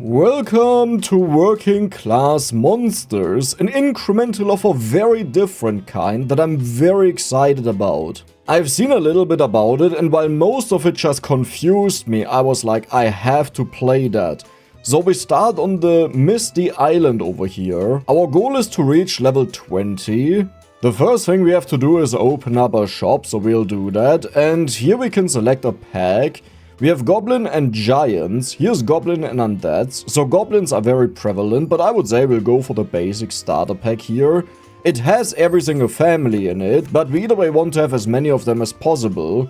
Welcome to Working Class Monsters, an incremental of a very different kind that I'm very excited about. I've seen a little bit about it, and while most of it just confused me, I was like, I have to play that. So we start on the Misty Island over here. Our goal is to reach level 20. The first thing we have to do is open up a shop, so we'll do that. And here we can select a pack. We have Goblin and Giants. Here's Goblin and Undeads. So Goblins are very prevalent, but I would say we'll go for the basic starter pack here. It has every single family in it, but we either way want to have as many of them as possible.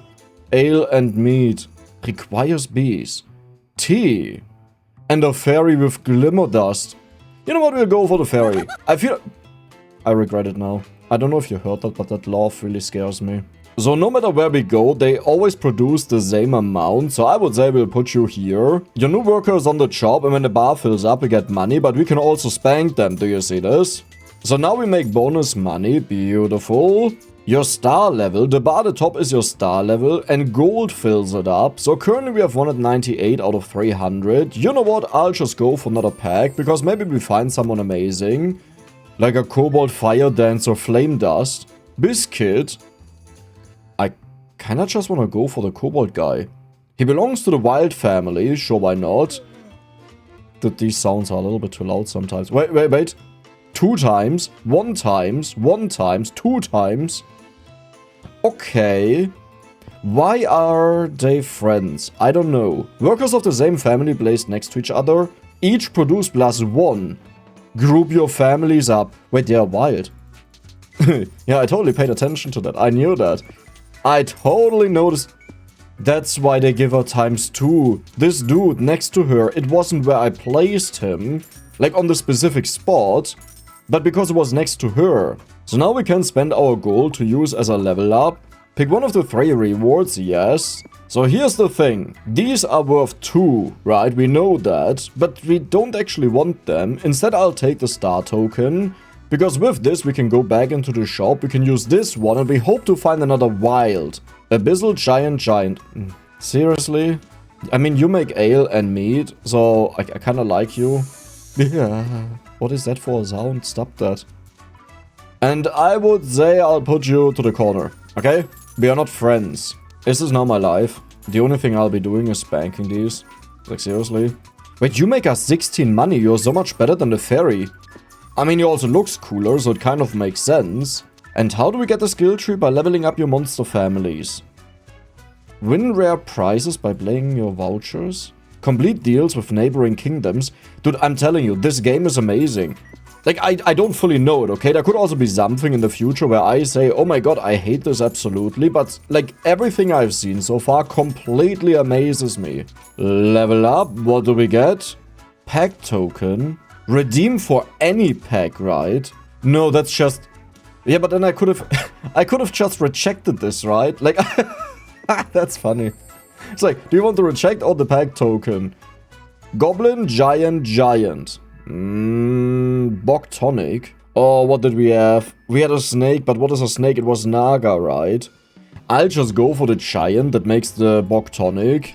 Ale and meat. Requires bees. Tea. And a fairy with glimmer dust. You know what, we'll go for the fairy. I regret it now. I don't know if you heard that, but that laugh really scares me. So no matter where we go, they always produce the same amount, so I would say we'll put you here. Your new worker is on the job, and when the bar fills up we get money, but we can also spank them, do you see this? So now we make bonus money, beautiful. Your star level, the bar at the top is your star level, and gold fills it up. So currently we have 198 out of 300. You know what, I'll just go for another pack, because maybe we find someone amazing. Like a Kobold Fire Dance or Flame Dust. Biscuit. I kinda just wanna go for the Kobold guy. He belongs to the Wild family, sure, why not? These sounds are a little bit too loud sometimes. Wait. 2 times, 1 times, 1 times, 2 times. Okay. Why are they friends? I don't know. Workers of the same family placed next to each other. Each produce +1. Group your families up. Wait, they are wild. Yeah, I totally paid attention to that. I knew that. I totally noticed. That's why they give her ×2. This dude next to her, it wasn't where I placed him, like on the specific spot, but because it was next to her. So now we can spend our gold to use as a level up. Pick one of the 3 rewards, yes. So here's the thing. These are worth 2, right? We know that, but we don't actually want them. Instead, I'll take the star token. Because with this, we can go back into the shop, we can use this one, and we hope to find another wild. Abyssal giant. Seriously? I mean, you make ale and meat, so I kinda like you. Yeah. What is that for a sound? Stop that. And I would say I'll put you to the corner, okay? We are not friends. This is now my life. The only thing I'll be doing is spanking these. Like, seriously? Wait, you make us 16 money, you're so much better than the fairy. I mean, he also looks cooler, so it kind of makes sense. And how do we get the skill tree? By leveling up your monster families. Win rare prizes by playing your vouchers. Complete deals with neighboring kingdoms. Dude, I'm telling you, this game is amazing. Like, I don't fully know it, okay? There could also be something in the future where I say, oh my god, I hate this absolutely. But, like, everything I've seen so far completely amazes me. Level up, what do we get? Pack token. Redeem for any pack, right? No, that's just... Yeah, but then I could have just rejected this, right? Like, that's funny. It's like, do you want to reject or the pack token? Goblin, giant. Bog tonic. Oh, what did we have? We had a snake, but what is a snake? It was Naga, right? I'll just go for the giant that makes the bog tonic.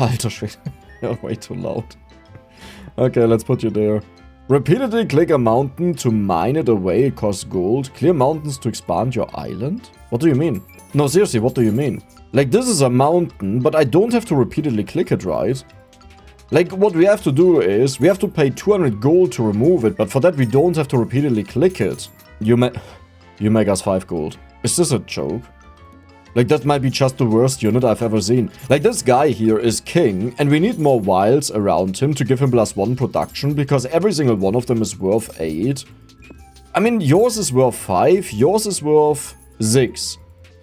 Alter Schwede. You're way too loud. Okay, let's put you there. Repeatedly click a mountain to mine it away, it costs gold. Clear mountains to expand your island? What do you mean? No, seriously, what do you mean? Like, this is a mountain, but I don't have to repeatedly click it, right? Like, what we have to do is, we have to pay 200 gold to remove it, but for that we don't have to repeatedly click it. You make us 5 gold. Is this a joke? Like, that might be just the worst unit I've ever seen. Like, this guy here is king, and we need more wilds around him to give him +1 production, because every single one of them is worth 8. I mean, yours is worth 5, yours is worth 6.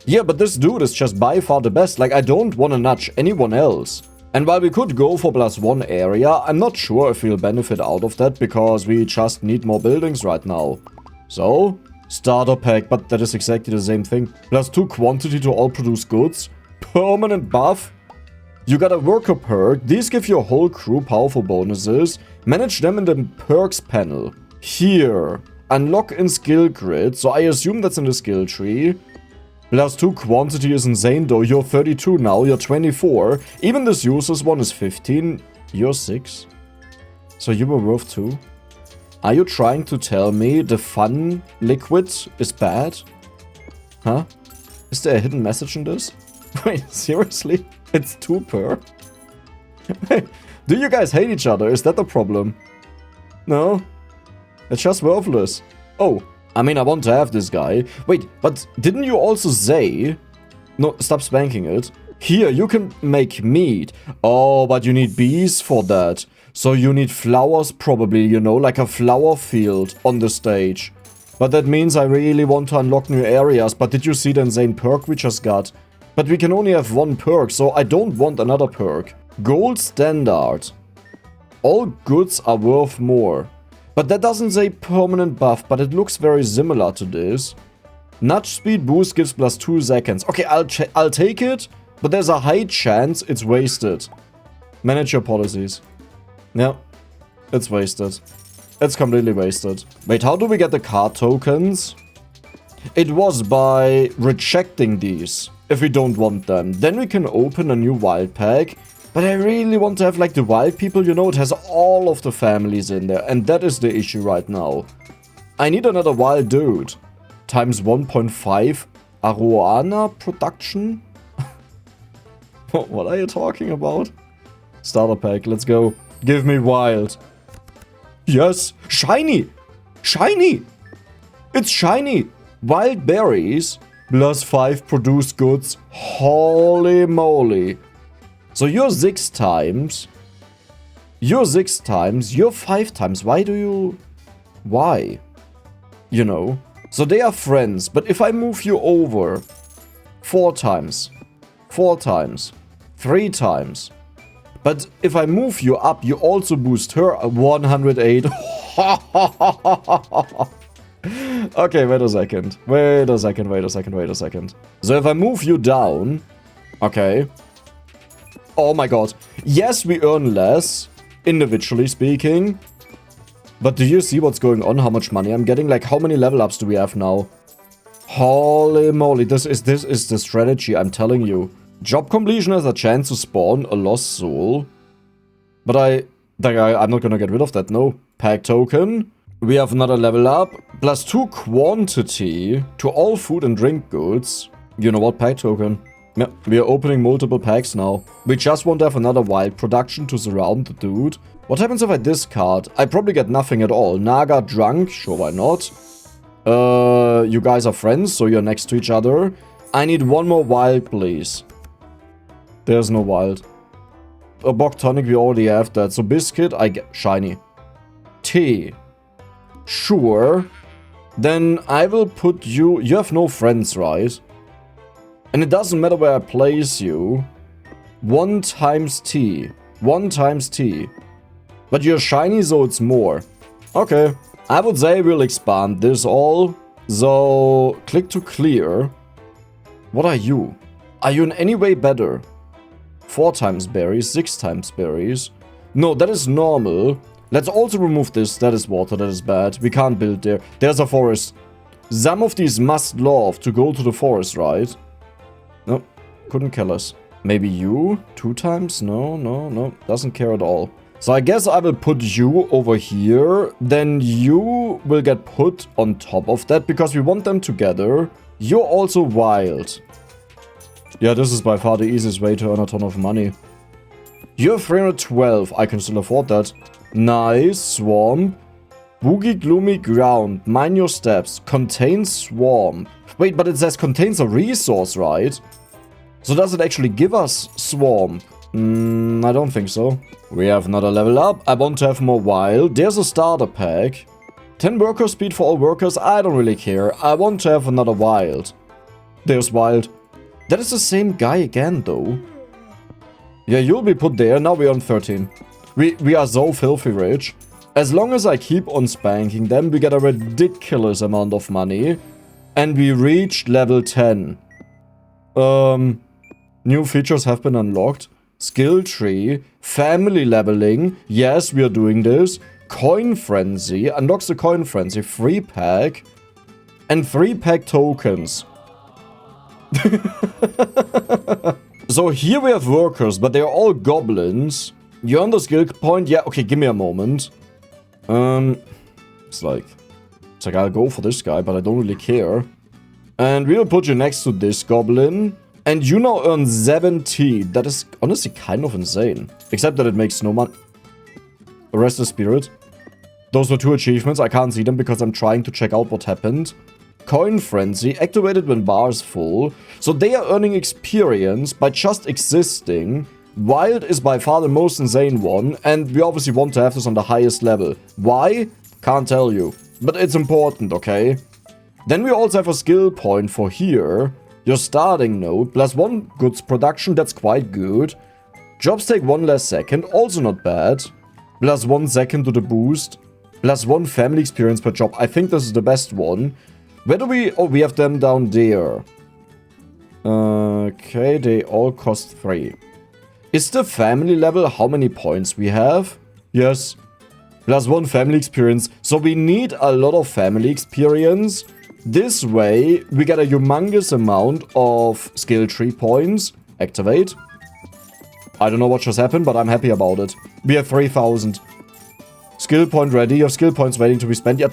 Yeah, but this dude is just by far the best. Like, I don't want to nudge anyone else. And while we could go for +1 area, I'm not sure if we'll benefit out of that, because we just need more buildings right now. So... starter pack, but that is exactly the same thing. +2 quantity to all produce goods. Permanent buff. You got a worker perk. These give your whole crew powerful bonuses. Manage them in the perks panel. Here. Unlock in skill grid. So I assume that's in the skill tree. +2 quantity is insane though. You're 32 now. You're 24. Even this useless one is 15. You're 6. So you were worth 2? Are you trying to tell me the fun liquid is bad? Huh? Is there a hidden message in this? Wait, seriously? It's 2 per? Do you guys hate each other? Is that the problem? No? It's just worthless. Oh, I mean, I want to have this guy. Wait, but didn't you also say... No, stop spanking it. Here, you can make meat. Oh, but you need bees for that. So you need flowers probably, you know, like a flower field on the stage. But that means I really want to unlock new areas. But did you see the insane perk we just got? But we can only have 1 perk, so I don't want another perk. Gold standard. All goods are worth more. But that doesn't say permanent buff, but it looks very similar to this. Nudge speed boost gives plus 2 seconds. Okay, I'll take it, but there's a high chance it's wasted. Manage your policies. Yeah, it's wasted. It's completely wasted. Wait, how do we get the card tokens? It was by rejecting these, if we don't want them. Then we can open a new wild pack. But I really want to have like the wild people, you know, it has all of the families in there. And that is the issue right now. I need another wild dude. Times 1.5 Arowana production? What are you talking about? Starter pack, let's go. Give me wild. Yes, shiny! Shiny! It's shiny! Wild berries plus 5 produced goods. Holy moly. So you're 6 times. You're 6 times. You're 5 times. Why do you... Why? You know. So they are friends. But if I move you over 4 times. 4 times. 3 times. But if I move you up, you also boost her 108. Okay, wait a second. Wait a second. So if I move you down... Okay. Oh my god. Yes, we earn less, individually speaking. But do you see what's going on? How much money I'm getting? Like, how many level ups do we have now? Holy moly, this is the strategy, I'm telling you. Job completion has a chance to spawn a lost soul. But I'm not gonna get rid of that, no. Pack token. We have another level up. Plus 2 quantity to all food and drink goods. You know what? Pack token. Yeah, we are opening multiple packs now. We just want to have another wild production to surround the dude. What happens if I discard? I probably get nothing at all. Naga drunk? Sure, why not? You guys are friends, so you're next to each other. I need 1 more wild, please. There's no wild. A Bog tonic, we already have that. So biscuit, I get shiny. Tea. Sure. Then I will put you... You have no friends, right? And it doesn't matter where I place you. 1 times T. 1 times T. But you're shiny, so it's more. Okay. I would say we'll expand this all. So, click to clear. What are you? Are you in any way better? 4 times berries, 6 times berries. No, that is normal. Let's also remove this. That is water, that is bad. We can't build there. There's a forest. Some of these must love to go to the forest, right? No, couldn't kill us. Maybe you? 2 times? No. Doesn't care at all. So I guess I will put you over here. Then you will get put on top of that because we want them together. You're also wild. Yeah, this is by far the easiest way to earn a ton of money. You have 312. I can still afford that. Nice. Swamp. Boogie gloomy ground. Mind your steps. Contains swamp. Wait, but it says contains a resource, right? So does it actually give us swamp? I don't think so. We have another level up. I want to have more wild. There's a starter pack. 10 worker speed for all workers. I don't really care. I want to have another wild. There's wild. That is the same guy again, though. Yeah, you'll be put there. Now we're on 13. We are so filthy rich. As long as I keep on spanking them, we get a ridiculous amount of money. And we reached level 10. New features have been unlocked. Skill tree. Family leveling. Yes, we are doing this. Coin frenzy. Unlocks the coin frenzy. Free pack. And 3 pack tokens. So here we have workers, but they are all goblins. You earn the skill point? Yeah, okay, give me a moment. It's like I'll go for this guy, but I don't really care. And we'll put you next to this goblin. And you now earn 70. That is honestly kind of insane. Except that it makes no money. Arrest the spirit. Those were 2 achievements. I can't see them because I'm trying to check out what happened. Coin Frenzy, activated when bar is full. So they are earning experience by just existing. Wild is by far the most insane one, and we obviously want to have this on the highest level. Why? Can't tell you. But it's important, okay? Then we also have a skill point for here. Your starting node, +1 goods production, that's quite good. Jobs take 1 less second, also not bad. +1 second to the boost. +1 family experience per job. I think this is the best one. Where do we... Oh, we have them down there. Okay, they all cost 3. Is the family level how many points we have? Yes. +1 family experience. So we need a lot of family experience. This way, we get a humongous amount of skill tree points. Activate. I don't know what just happened, but I'm happy about it. We have 3,000. Skill point ready. Your skill points waiting to be spent. Yeah,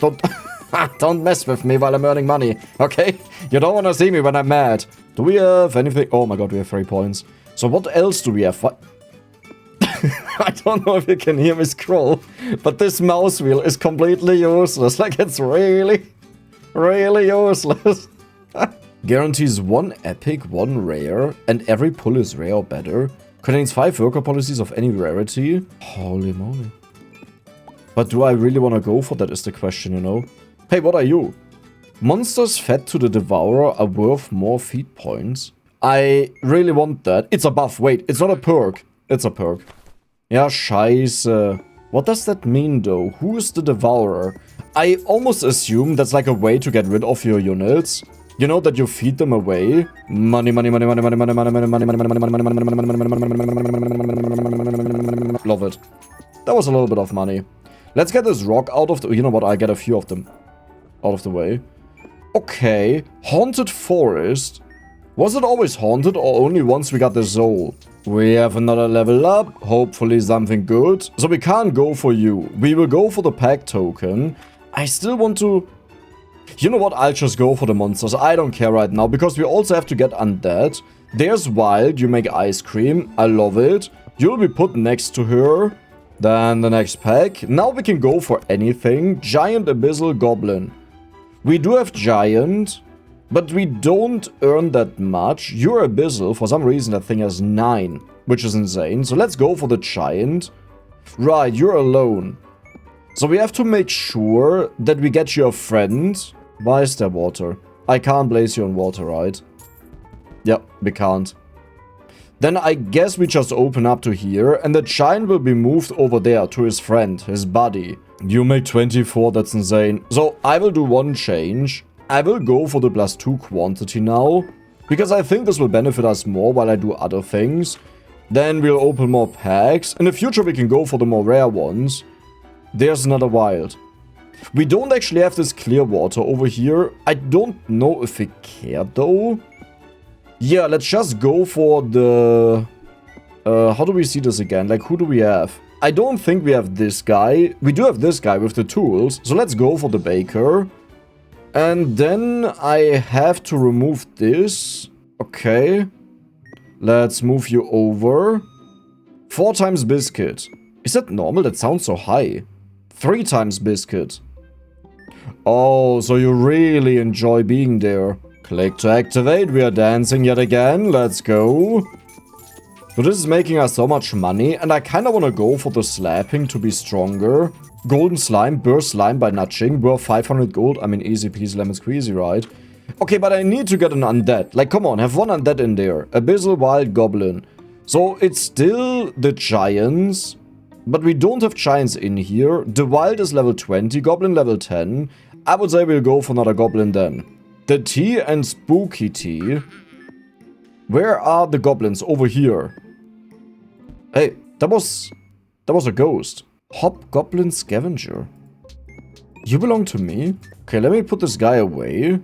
don't mess with me while I'm earning money. Okay? You don't want to see me when I'm mad. Do we have anything? Oh my god, we have 3 points. So what else do we have? What? I don't know if you can hear me scroll, but this mouse wheel is completely useless. Like, it's really useless. Guarantees 1 epic, 1 rare, and every pull is rare or better. Contains 5 worker policies of any rarity. Holy moly. But do I really want to go for that is the question, you know? Hey, what are you? Monsters fed to the Devourer are worth more feat points. I really want that. It's a buff. Wait, it's not a perk. It's a perk. Yeah, scheiße. What does that mean, though? Who is the Devourer? I almost assume that's like a way to get rid of your units. You know, that you feed them away. Money, money, money, money, money, money, money, money, money, money, money, money, money, money. Love it. That was a little bit of money. Let's get this rock out of the... You know what? I get a few of them out of the way. Okay. Haunted Forest. Was it always haunted or only once we got the soul? We have another level up. Hopefully something good. So we can't go for you. We will go for the pack token. I still want to... You know what? I'll just go for the monsters. I don't care right now because we also have to get undead. There's wild. You make ice cream. I love it. You'll be put next to her. Then the next pack. Now we can go for anything. Giant, abyssal, goblin. We do have giant, but we don't earn that much. You're abyssal. For some reason that thing has 9, which is insane. So let's go for the giant. Right, you're alone. So we have to make sure that we get you a friend. Why is there water? I can't place you on water, right? Yep, we can't. Then I guess we just open up to here, and the giant will be moved over there to his friend, his buddy. You make 24, that's insane. So I will do 1 change. I will go for the +2 quantity now, because I think this will benefit us more while I do other things. Then we'll open more packs. In the future we can go for the more rare ones. There's another wild. We don't actually have this clear water over here. I don't know if we care though. Yeah, let's just go for the... how do we see this again? Like, who do we have? I don't think we have this guy. We do have this guy with the tools. So let's go for the baker. And then I have to remove this. Okay. Let's move you over. 4 times biscuit. Is that normal? That sounds so high. 3 times biscuit. Oh, so you really enjoy being there. Click to activate. We are dancing yet again. Let's go. So this is making us so much money. And I kind of want to go for the slapping to be stronger. Golden slime. Burst slime by nudging. Worth 500 gold. I mean, easy peasy lemon squeezy, right? Okay, but I need to get an undead. Like, come on. Have 1 undead in there. Abyssal, wild, goblin. So it's still the giants. But we don't have giants in here. The wild is level 20. Goblin level 10. I would say we'll go for another goblin then. The tea and spooky tea. Where are the goblins? Over here. Hey, that was a ghost. Hobgoblin scavenger. You belong to me? Okay, let me put this guy away.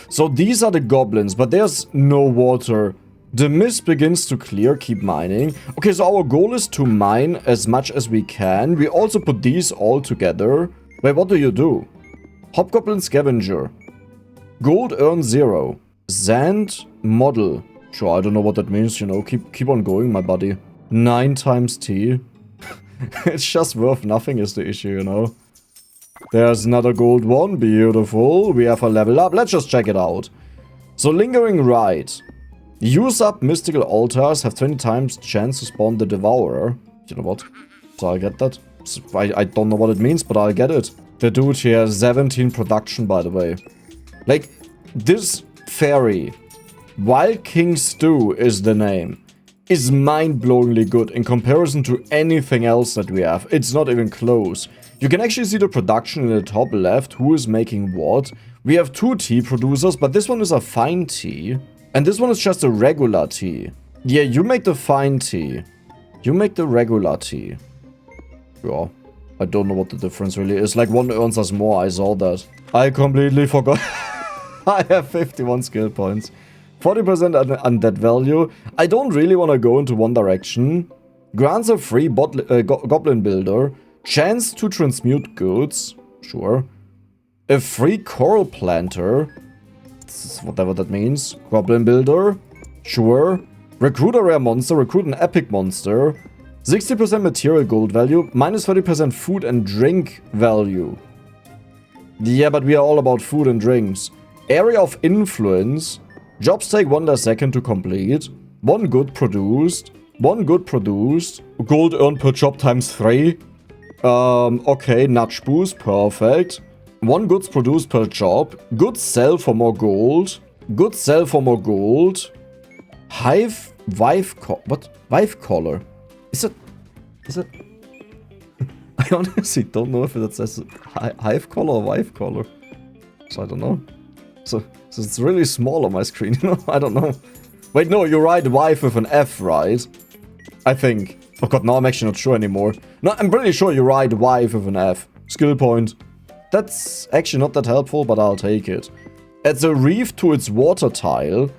So these are the goblins, but there's no water. The mist begins to clear, keep mining. Okay, so our goal is to mine as much as we can. We also put these all together. Wait, what do you do? Hobgoblin Scavenger. Gold earn 0. Sand model. Sure, I don't know what that means, you know. Keep on going, my buddy. 9 times T. It's just worth nothing is the issue, you know. There's another gold one. Beautiful. We have a level up. Let's just check it out. So, Lingering Rite. Use up mystical altars, have 20 times chance to spawn the Devourer. You know what? So I'll get that. I don't know what it means, but I'll get it. The dude here has 17 production, by the way. Like, this fairy, Wild King Stew is the name, is mind-blowingly good in comparison to anything else that we have. It's not even close. You can actually see the production in the top left, who is making what. We have 2 tea producers, but this one is a fine tea. And this one is just a regular tea. Yeah, you make the fine tea. You make the regular tea. Yeah, I don't know what the difference really is. Like, one earns us more, I saw that. I completely forgot. I have 51 skill points. 40% undead value. I don't really want to go into one direction. Grants a free goblin builder. Chance to transmute goods. Sure. A free coral planter. Whatever that means. Goblin builder. Sure. Recruit a rare monster. Recruit an epic monster. 60% material gold value. Minus 30% food and drink value. Yeah, but we are all about food and drinks. Area of influence. Jobs take 1 less second to complete. 1 good produced. 1 good produced. Gold earned per job times 3. Okay, nudge boost. Perfect. 1 goods produced per job. Goods sell for more gold. Goods sell for more gold. Wife collar. Is it? I honestly don't know if that says hive collar or wife collar. So I don't know. So it's really small on my screen, you know? I don't know. Wait, no, you write wife with an F, right? I think. Oh god, now I'm actually not sure anymore. No, I'm pretty sure you write wife with an F. Skill point. That's actually not that helpful, but I'll take it. Adds a reef to its water tile.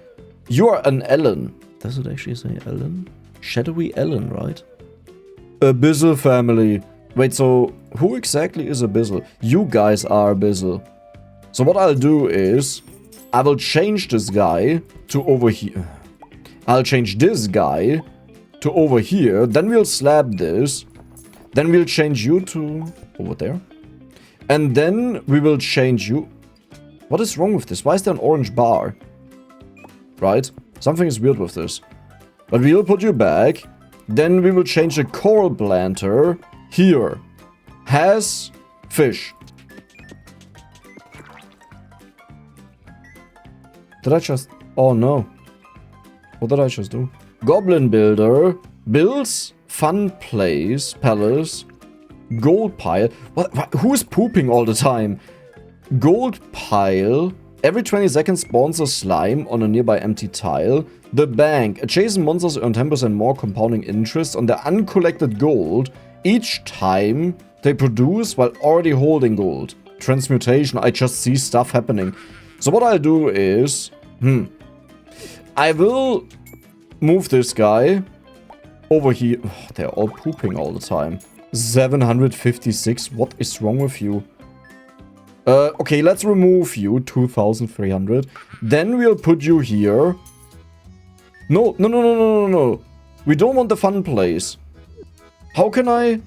You are an Ellen. Does it actually say Ellen? Shadowy Ellen, right? Abyssal family. Wait, so who exactly is Abyssal? You guys are Abyssal. So what I'll do is, I will change this guy to over here. I'll change this guy to over here. Then we'll slap this. Then we'll change you to over there. And then we will change you. What is wrong with this? Why is there an orange bar? Right? Something is weird with this. But we will put you back. Then we will change the coral planter here. Has fish. Did I just... Oh no. What did I just do? Goblin builder. Builds fun palace. Gold pile. What? Who is pooping all the time? Gold pile. Every 20 seconds spawns a slime on a nearby empty tile. The bank. Adjacent monsters earn 10% more compounding interest on their uncollected gold each time they produce while already holding gold. Transmutation. I just see stuff happening. So what I'll do is... I will move this guy over here. Oh, they're all pooping all the time. 756. What is wrong with you? Okay, let's remove you. 2300. Then we'll put you here. No. We don't want the fun place. How can I...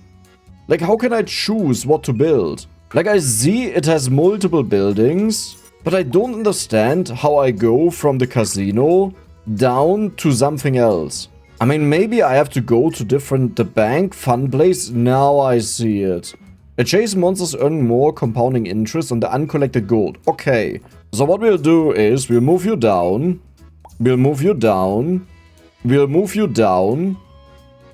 Like, how can I choose what to build? Like, I see it has multiple buildings, but I don't understand how I go from the casino down to something else. I mean, maybe I have to go to the bank, fun place. Now I see it. Adjacent monsters earn more compounding interest on the uncollected gold. Okay. So what we'll do is we'll move you down. We'll move you down. We'll move you down.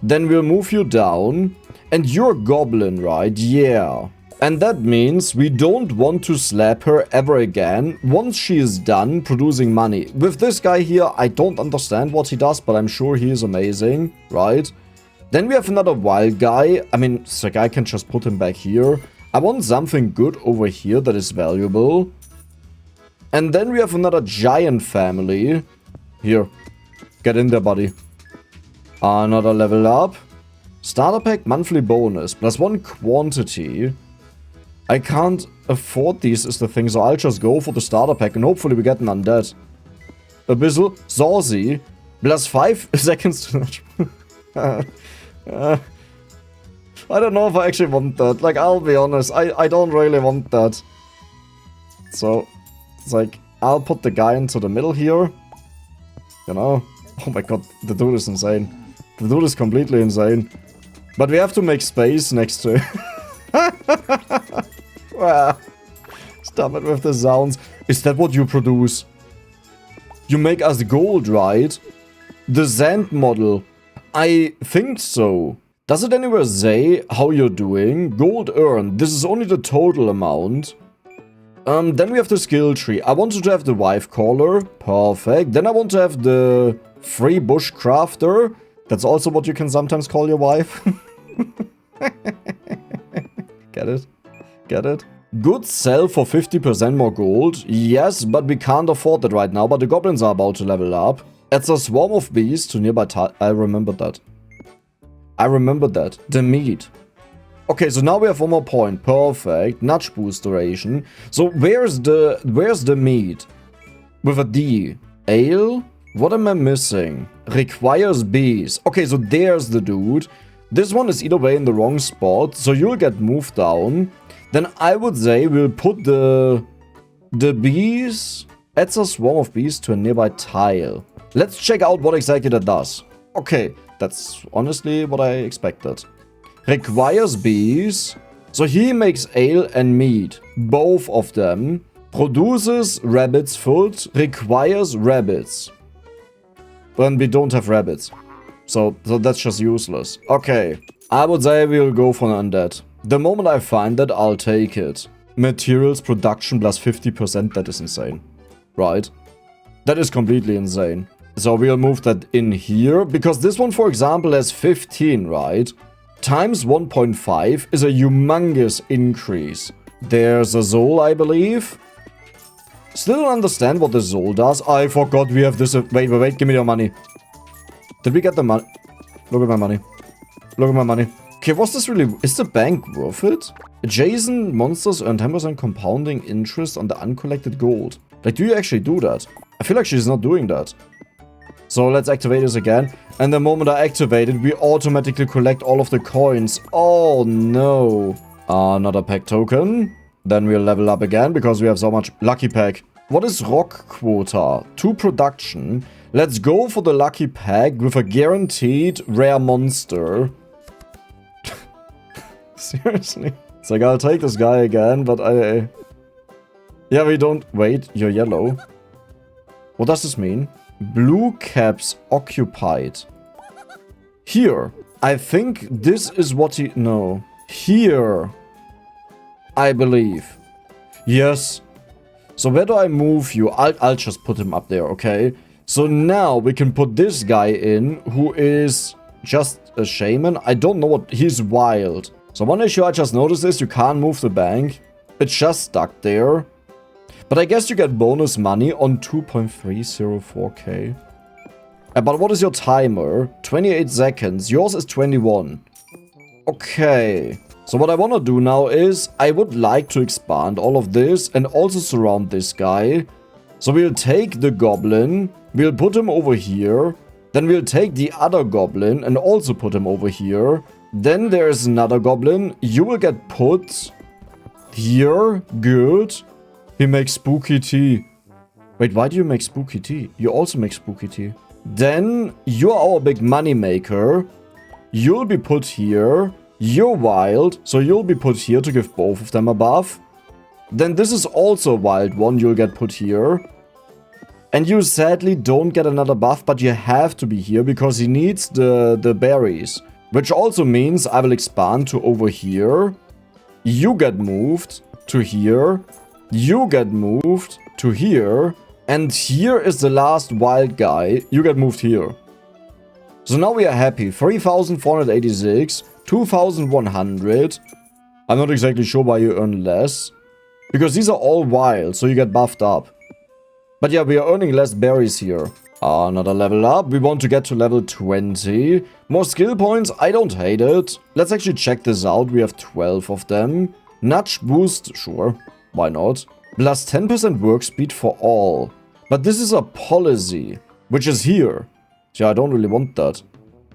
Then we'll move you down. And you're goblin, right? Yeah. And that means we don't want to slap her ever again once she is done producing money. With this guy here, I don't understand what he does, but I'm sure he is amazing, right? Then we have another wild guy. I mean, the guy can just put him back here. I want something good over here that is valuable. And then we have another giant family. Here. Get in there, buddy. Another level up. Starter pack monthly bonus. +1 quantity. I can't afford these is the thing, so I'll just go for the starter pack and hopefully we get an undead. Abyssal. Saucy. +5 seconds to I don't know if I actually want that. Like, I'll be honest. I don't really want that. So, it's like, I'll put the guy into the middle here. You know? Oh my god, the dude is insane. The dude is completely insane. But we have to make space next to it. Stop it with the sounds. Is that what you produce? You make us gold, right? The sand model. I think so. Does it anywhere say how you're doing? Gold earned. This is only the total amount. Then we have the skill tree. I wanted to have the wife caller. Perfect. Then I want to have the free bush crafter. That's also what you can sometimes call your wife. Get it? Get it? Good sell for 50% more gold. Yes, but we can't afford that right now. But the goblins are about to level up. It's a swarm of bees to nearby I remember that. I remember that. The meat. Okay, so now we have one more point. Perfect. Nudge boost duration. So where's the meat? With a D. Ale? What am I missing? Requires bees. Okay, so there's the dude. This one is either way in the wrong spot, so you'll get moved down. Then I would say we'll put the bees. Adds a swarm of bees to a nearby tile. Let's check out what exactly that does. Okay, that's honestly what I expected. Requires bees. So he makes ale and meat. Both of them. Produces rabbit's foot. Requires rabbits. But we don't have rabbits. So that's just useless. Okay. I would say we'll go for an undead. The moment I find that, I'll take it. Materials production plus 50%. That is insane. Right? That is completely insane. So we'll move that in here. Because this one, for example, has 15, right? Times 1.5 is a humongous increase. There's a Zol, I believe. Still don't understand what the Zol does. I forgot we have this. Wait, give me your money. Did we get the money? Look at my money. Look at my money. Okay, what's this really? Is the bank worth it? Adjacent monsters earn 10% compounding interest on the uncollected gold. Like, do you actually do that? I feel like she's not doing that. So let's activate this again. And the moment I activate it, we automatically collect all of the coins. Oh no. Another pack token. Then we'll level up again because we have so much lucky pack. What is rock quota? 2 production. Let's go for the lucky pack with a guaranteed rare monster. Seriously. It's like, I'll take this guy again, but yeah, we don't... Wait, you're yellow. What does this mean? Blue caps occupied. Here. I think this is what he... No. Here. I believe. Yes. So where do I move you? I'll just put him up there, okay? So now we can put this guy in, who is just a shaman. I don't know what... He's wild. So one issue I just noticed is you can't move the bank. It's just stuck there. But I guess you get bonus money on 2.304k. But what is your timer? 28 seconds. Yours is 21. Okay. So what I want to do now is I would like to expand all of this and also surround this guy. So we'll take the goblin. We'll put him over here. Then we'll take the other goblin and also put him over here. Then there's another goblin. You will get put here. Good. He makes spooky tea. Wait, why do you make spooky tea? You also make spooky tea. Then you're our big money maker. You'll be put here. You're wild, so you'll be put here to give both of them a buff. Then this is also a wild one. You'll get put here. And you sadly don't get another buff, but you have to be here because he needs the berries. Which also means I will expand to over here. You get moved to here. You get moved to here. And here is the last wild guy. You get moved here. So now we are happy. 3,486. 2,100. I'm not exactly sure why you earn less. Because these are all wild, so you get buffed up. But yeah, we are earning less berries here. Another level up. We want to get to level 20. More skill points. I don't hate it. Let's actually check this out. We have 12 of them. Nudge boost. Sure. Why not? Plus 10% work speed for all. But this is a policy, which is here. Yeah, I don't really want that.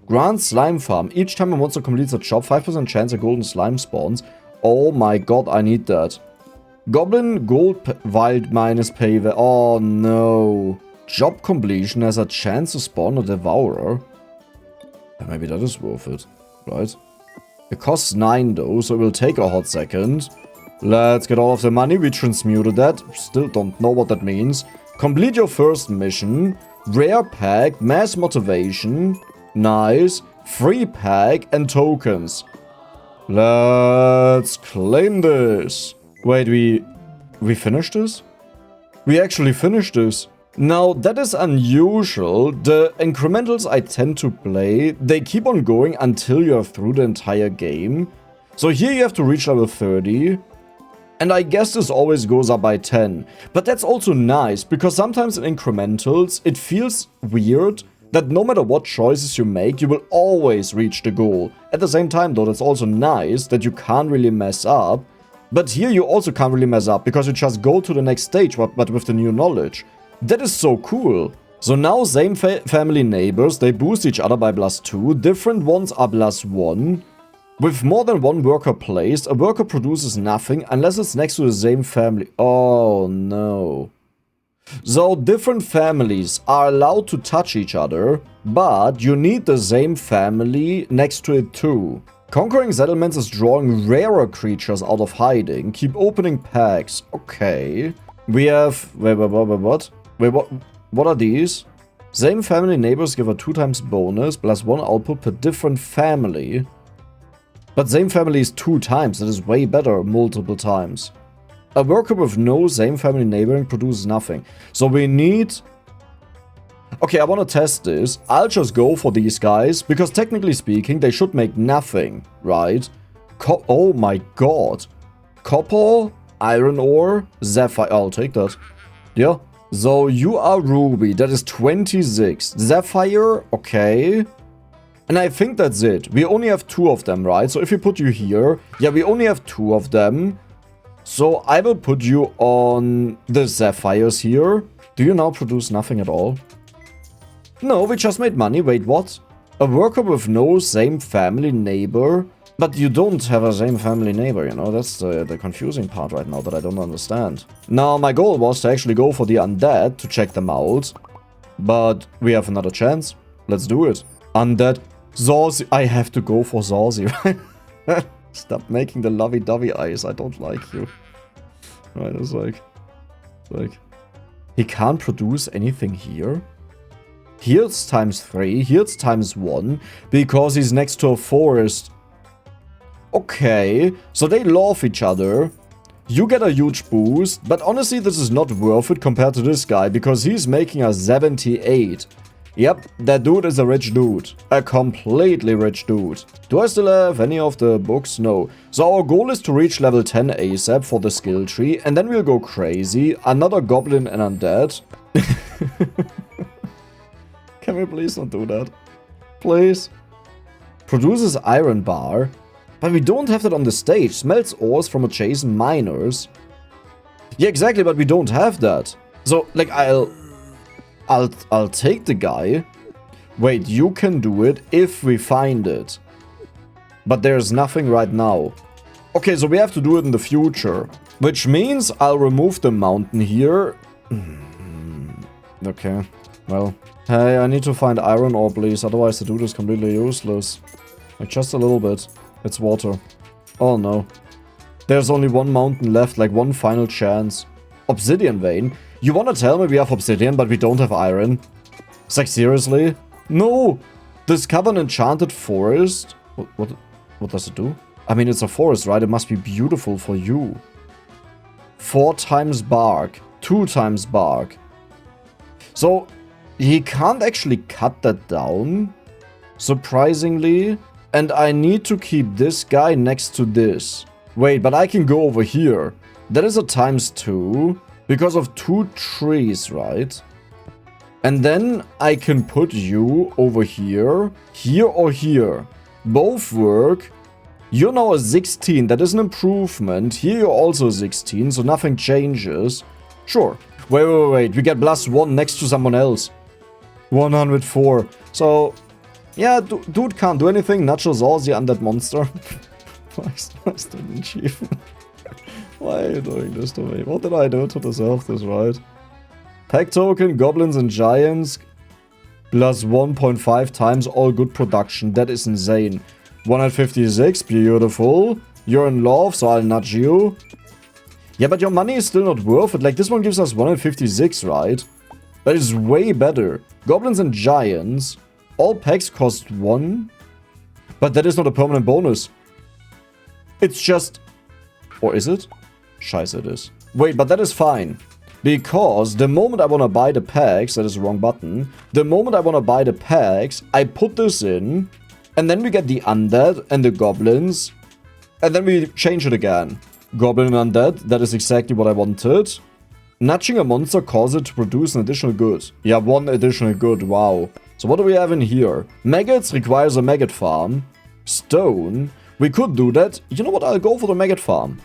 Grant slime farm. Each time a monster completes a job, 5% chance a golden slime spawns. Oh my god, I need that. Goblin gold wild minus pay. Oh no. Job completion has a chance to spawn a devourer. Maybe that is worth it, right? It costs 9 though, so it will take a hot second. Let's get all of the money. We transmuted that. Still don't know what that means. Complete your first mission. Rare pack, mass motivation. Nice. Free pack and tokens. Let's claim this. Wait, we finished this? We actually finished this. Now, that is unusual. The incrementals I tend to play, they keep on going until you're through the entire game. So here you have to reach level 30. And I guess this always goes up by 10. But that's also nice, because sometimes in incrementals, it feels weird that no matter what choices you make, you will always reach the goal. At the same time though, that's also nice that you can't really mess up. But here you also can't really mess up, because you just go to the next stage, but with the new knowledge. That is so cool. So now same family neighbors, they boost each other by +2. Different ones are +1. With more than one worker placed, a worker produces nothing unless it's next to the same family. Oh no. So different families are allowed to touch each other, but you need the same family next to it too. Conquering settlements is drawing rarer creatures out of hiding. Keep opening packs. Okay. We have... Wait, what? Wait, what are these? Same family neighbors give a 2x bonus, +1 output per different family. But same family is 2 times, that is way better multiple times. A worker with no same family neighboring produces nothing. So we need... Okay, I want to test this. I'll just go for these guys, because technically speaking, they should make nothing, right? Oh my god. Copper, iron ore, sapphire. I'll take that. Yeah. So you are ruby, that is 26. Sapphire, okay. And I think that's it. We only have 2 of them, right? So if we put you here, yeah, we only have 2 of them. So I will put you on the sapphires here. Do you now produce nothing at all? No, we just made money. Wait, what? A worker with no same family neighbor. But you don't have a same family neighbor, you know? That's the confusing part right now that I don't understand. Now, my goal was to actually go for the undead to check them out. But we have another chance. Let's do it. Undead. Zawsy. I have to go for Zawsy, right? Stop making the lovey-dovey eyes. I don't like you. Right, it's like... He can't produce anything here? Here it's ×3. Here it's ×1. Because he's next to a forest. Okay, so they love each other. You get a huge boost, but honestly this is not worth it compared to this guy, because he's making a 78. Yep, that dude is a rich dude. A completely rich dude. Do I still have any of the books? No. So our goal is to reach level 10 ASAP for the skill tree, and then we'll go crazy. Another goblin and undead. Can we please not do that? Please? Produces iron bar. But we don't have that on the stage. Smells ores from adjacent miners. Yeah, exactly, but we don't have that. So, like, I'll take the guy. Wait, you can do it if we find it. But there's nothing right now. Okay, so we have to do it in the future. Which means I'll remove the mountain here. Okay, well. Hey, I need to find iron ore, please. Otherwise the dude is completely useless. Like, just a little bit. It's water. Oh no. There's only one mountain left, like one final chance. Obsidian vein? You wanna tell me we have obsidian, but we don't have iron? It's like, seriously? No! Discover an enchanted forest? What does it do? I mean, it's a forest, right? It must be beautiful for you. 4 times bark. 2 times bark. So, he can't actually cut that down. Surprisingly. And I need to keep this guy next to this. Wait, but I can go over here. That is a ×2. Because of 2 trees, right? And then I can put you over here, here or here. Both work. You're now a 16, that is an improvement. Here you're also 16, so nothing changes. Sure. Wait, we get +1 next to someone else. 104. So, yeah, dude can't do anything. Nachos all the undead monster. Why is that an achievement? Why are you doing this to me? What did I do to deserve this, right? Pack token, goblins and giants. Plus 1.5 times all good production. That is insane. 156, beautiful. You're in love, so I'll nudge you. Yeah, but your money is still not worth it. Like, this one gives us 156, right? That is way better. Goblins and giants. All packs cost 1. But that is not a permanent bonus. It's just... Or is it? Scheiße, it is. Wait, but that is fine. Because the moment I want to buy the packs... That is the wrong button. The moment I want to buy the packs, I put this in... And then we get the undead and the goblins. And then we change it again. Goblin and undead, that is exactly what I wanted. Nudging a monster causes it to produce an additional good. Yeah, 1 additional good, wow. So what do we have in here? Maggots requires a maggot farm. Stone. We could do that. You know what, I'll go for the maggot farm.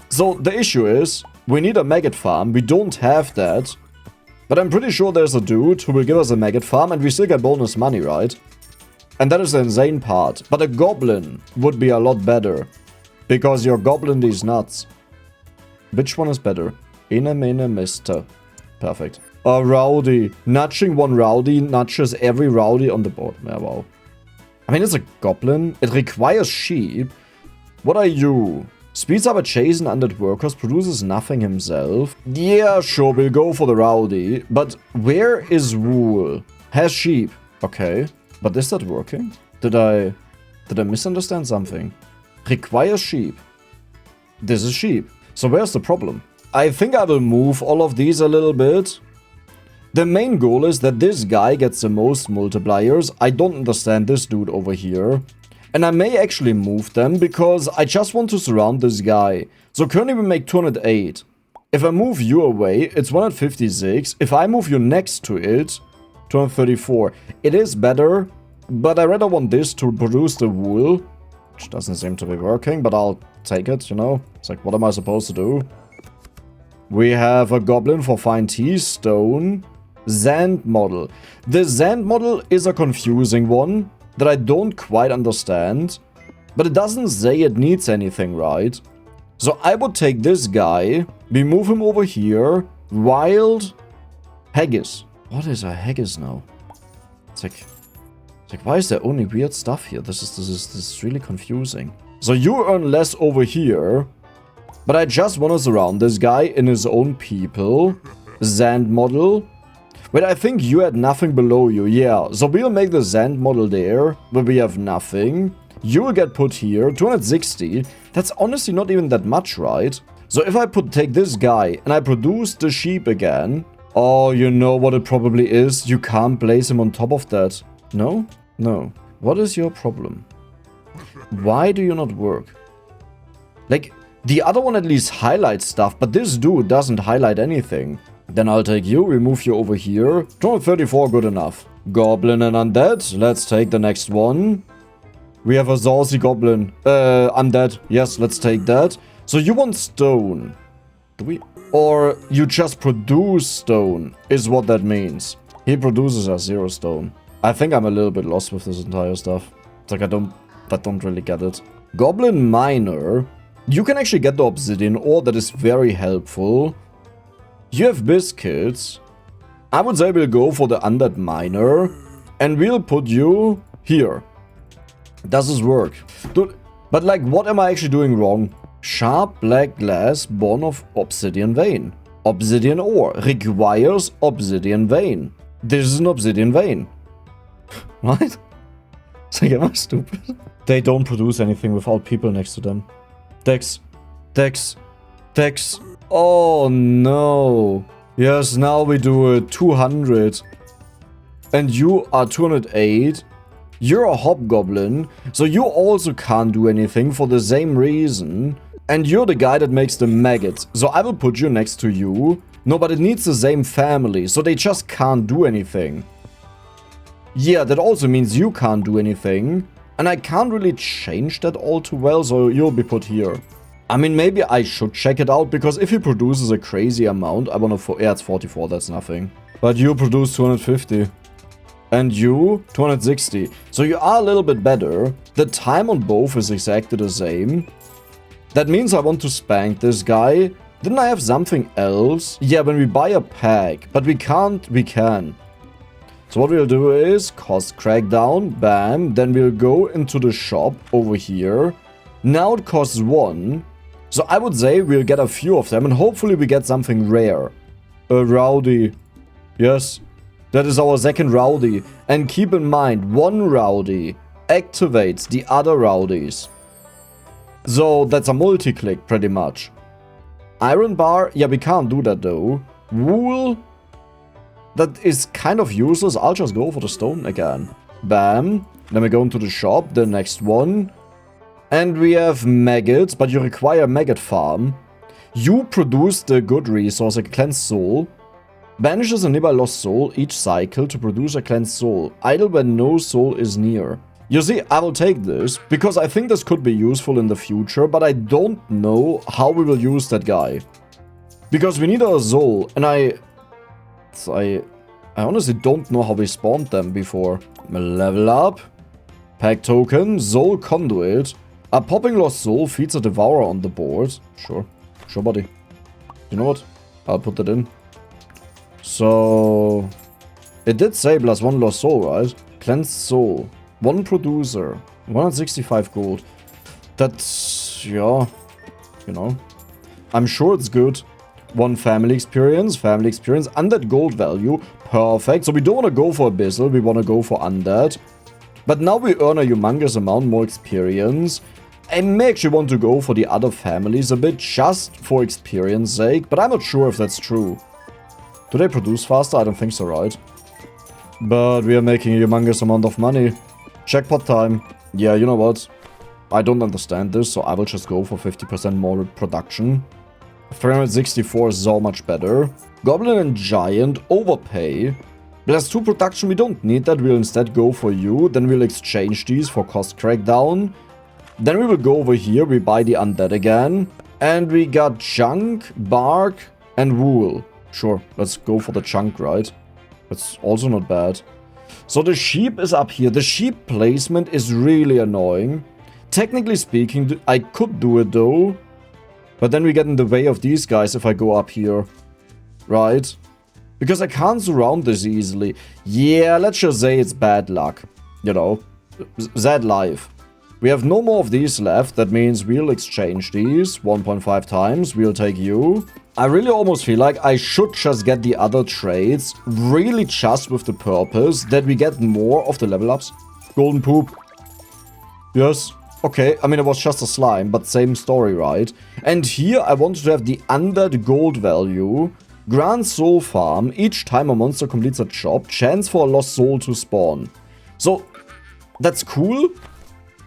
So the issue is, we need a maggot farm. We don't have that. But I'm pretty sure there's a dude who will give us a maggot farm and we still get bonus money, right? And that is the insane part. But a goblin would be a lot better. Because your goblin is nuts. Which one is better? Mister. Perfect. A rowdy. Nudging 1 rowdy nudges every rowdy on the board. Yeah, wow. I mean, it's a goblin. It requires sheep. What are you? Speeds up adjacent undead workers. Produces nothing himself. Yeah, sure. We'll go for the rowdy. But where is wool? Has sheep. Okay. But is that working? Did I misunderstand something? Requires sheep. This is sheep. So where's the problem? I think I will move all of these a little bit. The main goal is that this guy gets the most multipliers. I don't understand this dude over here. And I may actually move them because I just want to surround this guy. So currently we make 208. If I move you away, it's 156. If I move you next to it, 234. It is better, but I rather want this to produce the wool. Which doesn't seem to be working, but I'll take it, you know? It's like, what am I supposed to do? We have a goblin for fine tea, stone, Zand model. The Zand model is a confusing one that I don't quite understand, but it doesn't say it needs anything, right? So I would take this guy, we move him over here, wild, haggis. What is a haggis now? It's like, why is there only weird stuff here? This is really confusing. So you earn less over here, but I just want to surround this guy in his own people. Zand model. Wait, I think you had nothing below you. Yeah, so we'll make the Zand model there, but we have nothing. You will get put here, 260. That's honestly not even that much, right? So if I take this guy and I produce the sheep again... Oh, you know what it probably is? You can't place him on top of that. No? No. What is your problem? Why do you not work? Like, the other one at least highlights stuff, but this dude doesn't highlight anything. Then I'll take you, we move you over here. 234, good enough. Goblin and undead. Let's take the next one. We have a saucy goblin. Undead. Yes, let's take that. So you want stone. Do we... Or you just produce stone, is what that means. He produces us 0 stone. I think I'm a little bit lost with this entire stuff. It's like I don't really get it. Goblin miner. You can actually get the obsidian ore, that is very helpful. You have biscuits. I would say we'll go for the undead miner. And we'll put you here. Does this work? Dude, but like, what am I actually doing wrong? Sharp black glass born of obsidian vein. Obsidian ore requires obsidian vein. This is an obsidian vein. Right? It's like, am I stupid? They don't produce anything without people next to them. Dex. Oh no. Yes, now we do a 200. And you are 208. You're a hobgoblin, so you also can't do anything for the same reason. And you're the guy that makes the maggots. So I will put you next to you. No, but it needs the same family, so they just can't do anything. Yeah, that also means you can't do anything. And I can't really change that all too well, so you'll be put here. I mean, maybe I should check it out, because if he produces a crazy amount, I wanna... Yeah, it's 44, that's nothing. But you produce 250. And you, 260. So you are a little bit better. The time on both is exactly the same. That means I want to spank this guy. Didn't I have something else? Yeah, when we buy a pack. But we can't, we can. So what we'll do is cost crackdown, bam. Then we'll go into the shop over here. Now it costs 1. So I would say we'll get a few of them and hopefully we get something rare. A rowdy. Yes. That is our second rowdy. And keep in mind, one rowdy activates the other rowdies. So that's a multi-click pretty much. Iron bar, yeah, we can't do that though. Wool, that is kind of useless. I'll just go for the stone again. Bam. Then we go into the shop, the next one. And we have maggots, but you require maggot farm. You produce the good resource, a cleansed soul. Banishes a nearby lost soul each cycle to produce a cleansed soul. Idle when no soul is near. You see, I will take this, because I think this could be useful in the future, but I don't know how we will use that guy. Because we need a soul, and I honestly don't know how we spawned them before. Level up. Pack token, soul conduit. A popping lost soul feeds a devourer on the board. Sure. Sure, buddy. You know what? I'll put that in. So... It did say +1 lost soul, right? Cleansed soul. 1 producer. 165 gold. That's... yeah. You know. I'm sure it's good. 1 family experience. Family experience. Undead gold value. Perfect. So we don't want to go for abyssal. We want to go for undead. But now we earn a humongous amount more experience. I may actually want to go for the other families a bit, just for experience sake, but I'm not sure if that's true. Do they produce faster? I don't think so, right? But we are making a humongous amount of money. Jackpot time. Yeah, you know what? I don't understand this, so I will just go for 50% more production. 364 is so much better. Goblin and Giant overpay. +2 production, we don't need that, we'll instead go for you. Then we'll exchange these for cost crackdown. Then we will go over here, we buy the undead again. And we got junk, bark, and wool. Sure, let's go for the chunk, right? That's also not bad. So the sheep is up here. The sheep placement is really annoying. Technically speaking, I could do it though. But then we get in the way of these guys if I go up here. Right? Because I can't surround this easily. Yeah, let's just say it's bad luck. You know, sad life. We have no more of these left. That means we'll exchange these 1.5 times. We'll take you. I really almost feel like I should just get the other trades. Really just with the purpose that we get more of the level ups. Golden poop. Yes. Okay, I mean it was just a slime, but same story, right? And here I wanted to have the undead gold value. Grant soul farm. Each time a monster completes a job, chance for a lost soul to spawn. So, that's cool.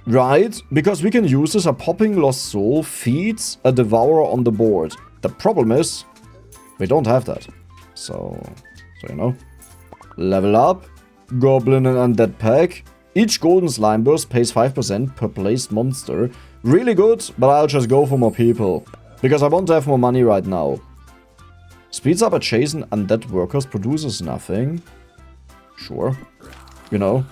Right, because we can use this. A popping lost soul feeds a devourer on the board. The problem is, we don't have that. So you know. Level up. Goblin and undead pack. Each golden slime burst pays 5% per placed monster. Really good, but I'll just go for more people. Because I want to have more money right now. Speeds up adjacent undead workers, produces nothing. Sure. You know.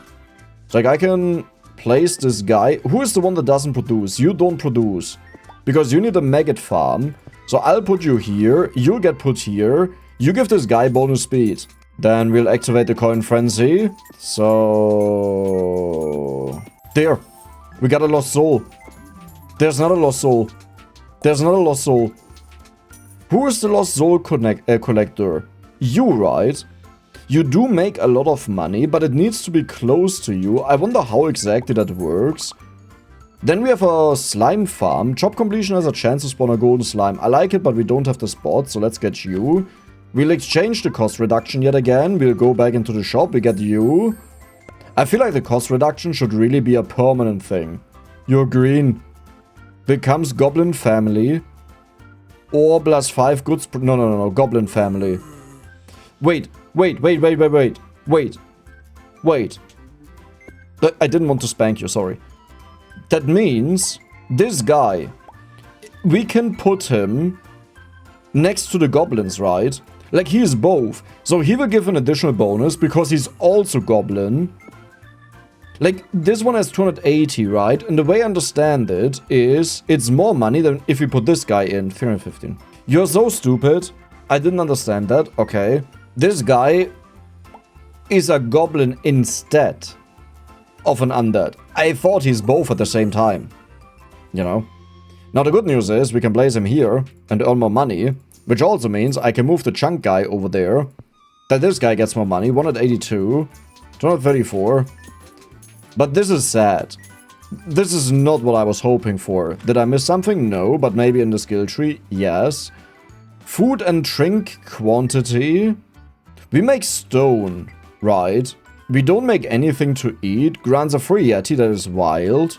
It's like I can... place this guy. Who is the one that doesn't produce? You don't produce. Because you need a maggot farm. So I'll put you here. You'll get put here. You give this guy bonus speed. Then we'll activate the coin frenzy. So... there. We got a lost soul. There's not a lost soul. There's not a lost soul. Who is the lost soul collector? You, right? You do make a lot of money, but it needs to be close to you. I wonder how exactly that works. Then we have a slime farm. Job completion has a chance to spawn a golden slime. I like it, but we don't have the spot, so let's get you. We'll exchange the cost reduction yet again. We'll go back into the shop. We get you. I feel like the cost reduction should really be a permanent thing. You're green. Becomes goblin family. Or +5 goods... No. Goblin family. Wait. I didn't want to spank you, sorry. That means this guy, we can put him next to the goblins, right? Like, he is both. So he will give an additional bonus because he's also goblin. Like, this one has 280, right? And the way I understand it is it's more money than if we put this guy in. 315. You're so stupid. I didn't understand that. Okay. This guy is a goblin instead of an undead. I thought he's both at the same time. You know? Now, the good news is we can place him here and earn more money. Which also means I can move the chunk guy over there. That this guy gets more money. 182. 234. But this is sad. This is not what I was hoping for. Did I miss something? No, but maybe in the skill tree, yes. Food and drink quantity. We make stone, right? We don't make anything to eat. Grants a free yeti, that is wild.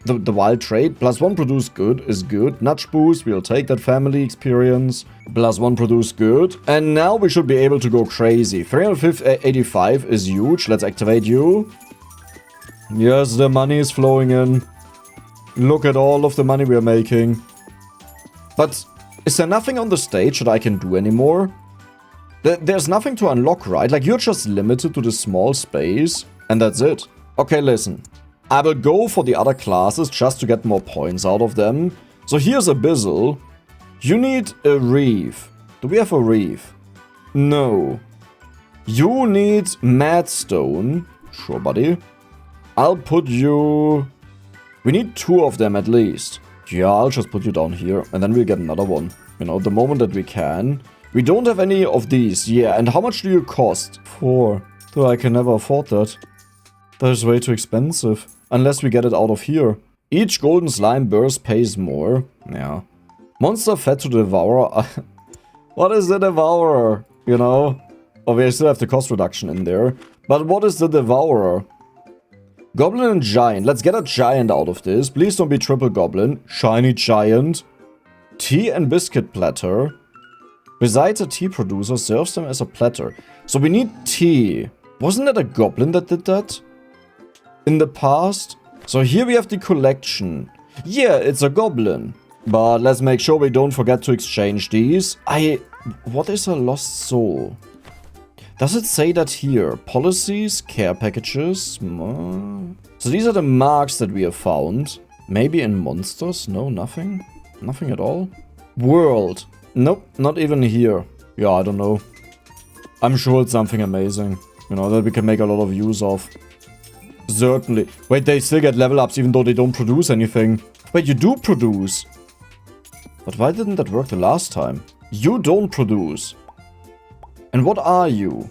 The wild trait. +1 produce good is good. Nudge boost, we'll take that family experience. +1 produce good. And now we should be able to go crazy. 385 is huge. Let's activate you. Yes, the money is flowing in. Look at all of the money we are making. But is there nothing on the stage that I can do anymore? There's nothing to unlock, right? Like, you're just limited to this small space, and that's it. Okay, listen. I will go for the other classes just to get more points out of them. So here's abyssal. You need a reef. Do we have a reef? No. You need madstone. Sure, buddy. I'll put you... We need 2 of them at least. Yeah, I'll just put you down here. And then we'll get another one. You know, the moment that we can. We don't have any of these. Yeah, and how much do you cost? 4. Though I can never afford that. That is way too expensive. Unless we get it out of here. Each golden slime burst pays more. Yeah. Monster fed to the devourer. What is the devourer? You know? Oh, we still have the cost reduction in there. But what is the devourer? Goblin and giant. Let's get a giant out of this. Please don't be triple goblin. Shiny giant. Tea and biscuit platter. Besides a tea producer, serves them as a platter. So we need tea. Wasn't that a goblin that did that? In the past? So here we have the collection. Yeah, it's a goblin. But let's make sure we don't forget to exchange these. What is a lost soul? Does it say that here? Policies, care packages. So these are the marks that we have found. Maybe in monsters? No, nothing. Nothing at all. World. Nope, not even here. Yeah, I don't know. I'm sure it's something amazing. You know, that we can make a lot of use of. Certainly. Wait, they still get level ups even though they don't produce anything. Wait, you do produce. But why didn't that work the last time? You don't produce. And what are you?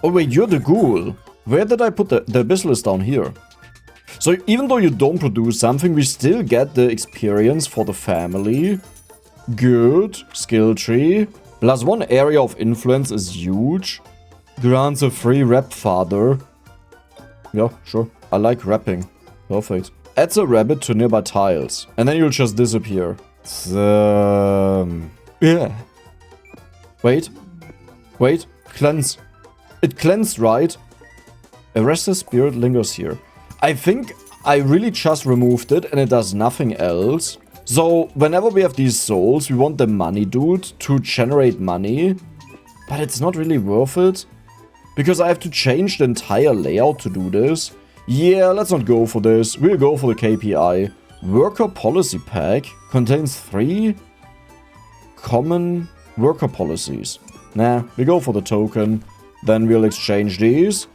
Oh wait, you're the ghoul. Where did I put the abyssal is down here. So even though you don't produce something, we still get the experience for the family. Good. Skill tree. +1 area of influence is huge. Grants a free rep father. Yeah, sure. I like rapping. Perfect. Adds a rabbit to nearby tiles. And then you'll just disappear. Yeah. Wait. Wait. Cleanse. It cleansed, right? A restless spirit lingers here. I think I really just removed it and it does nothing else. So, whenever we have these souls, we want the money dude to generate money. But it's not really worth it. Because I have to change the entire layout to do this. Yeah, let's not go for this. We'll go for the KPI. Worker policy pack contains 3 common worker policies. Nah, we go for the token. Then we'll exchange these.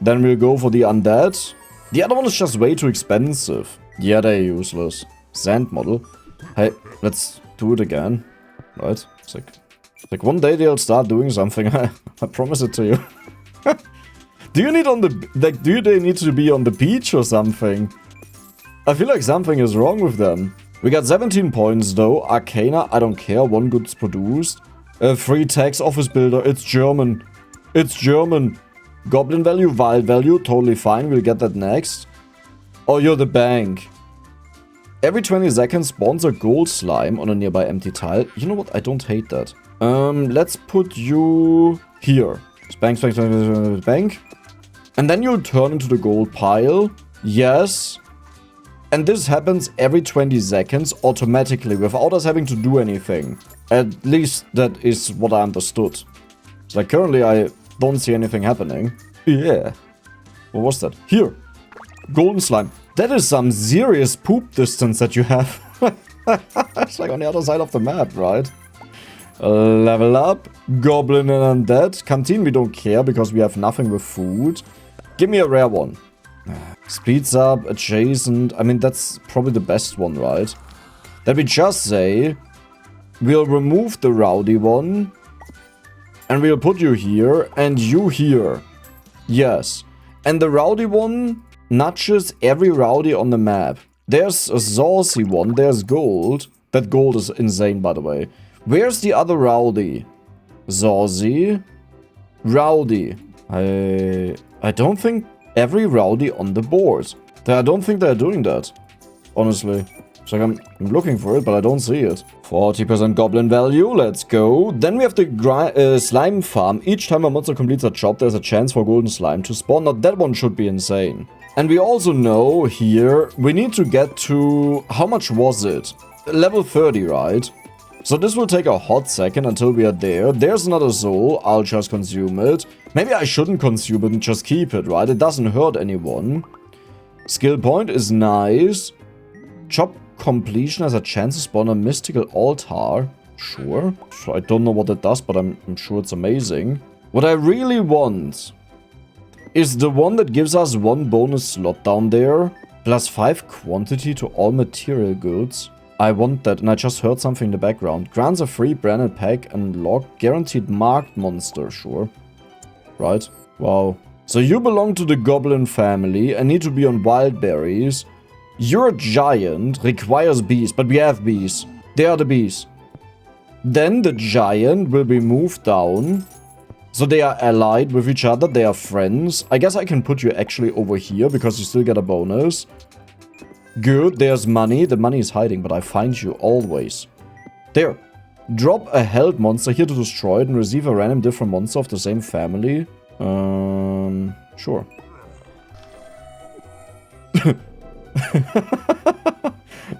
Then we'll go for the undead. The other one is just way too expensive. Yeah, they're useless. Sand model. Hey, let's do it again. Right? It's like one day they'll start doing something. I promise it to you. Do you need do they need to be on the beach or something? I feel like something is wrong with them. We got 17 points though. Arcana, I don't care. 1 goods produced. Free tax office builder. It's German. It's German. Goblin value, wild value. Totally fine. We'll get that next. Oh, you're the bank. Every 20 seconds spawns a gold slime on a nearby empty tile. You know what? I don't hate that. Let's put you here. Spank, spank, spank, spank. And then you'll turn into the gold pile. Yes. And this happens every 20 seconds automatically without us having to do anything. At least that is what I understood. So like currently I don't see anything happening. Yeah. What was that? Here. Golden slime. That is some serious poop distance that you have. It's like on the other side of the map, right? Level up. Goblin and undead. Canteen we don't care because we have nothing with food. Give me a rare one. Speeds up, adjacent. I mean, that's probably the best one, right? That we just say, we'll remove the rowdy one. And we'll put you here and you here. Yes. And the rowdy one nudges every rowdy on the map. There's a saucy one, there's gold. That gold is insane, by the way. Where's the other rowdy? Saucy. Rowdy. I don't think every rowdy on the board. I don't think they're doing that. Honestly. It's like I'm looking for it, but I don't see it. 40% goblin value, let's go. Then we have the slime farm. Each time a monster completes a job, there's a chance for golden slime to spawn. Now that one should be insane. And we also know here, we need to get to... How much was it? Level 30, right? So this will take a hot second until we are there. There's another soul. I'll just consume it. Maybe I shouldn't consume it and just keep it, right? It doesn't hurt anyone. Skill point is nice. Job completion has a chance to spawn a mystical altar. Sure. So I don't know what it does, but I'm sure it's amazing. What I really want is the one that gives us one bonus slot down there. Plus 5 quantity to all material goods. I want that, and I just heard something in the background. Grants a free branded pack and log guaranteed marked monster. Sure. Right? Wow. So you belong to the goblin family and need to be on wild berries. You're a giant, requires bees, but we have bees. They are the bees. Then the giant will be moved down. So they are allied with each other, they are friends. I guess I can put you actually over here because you still get a bonus. Good, there's money. The money is hiding, but I find you always. There. Drop a held monster here to destroy it and receive a random different monster of the same family. Sure.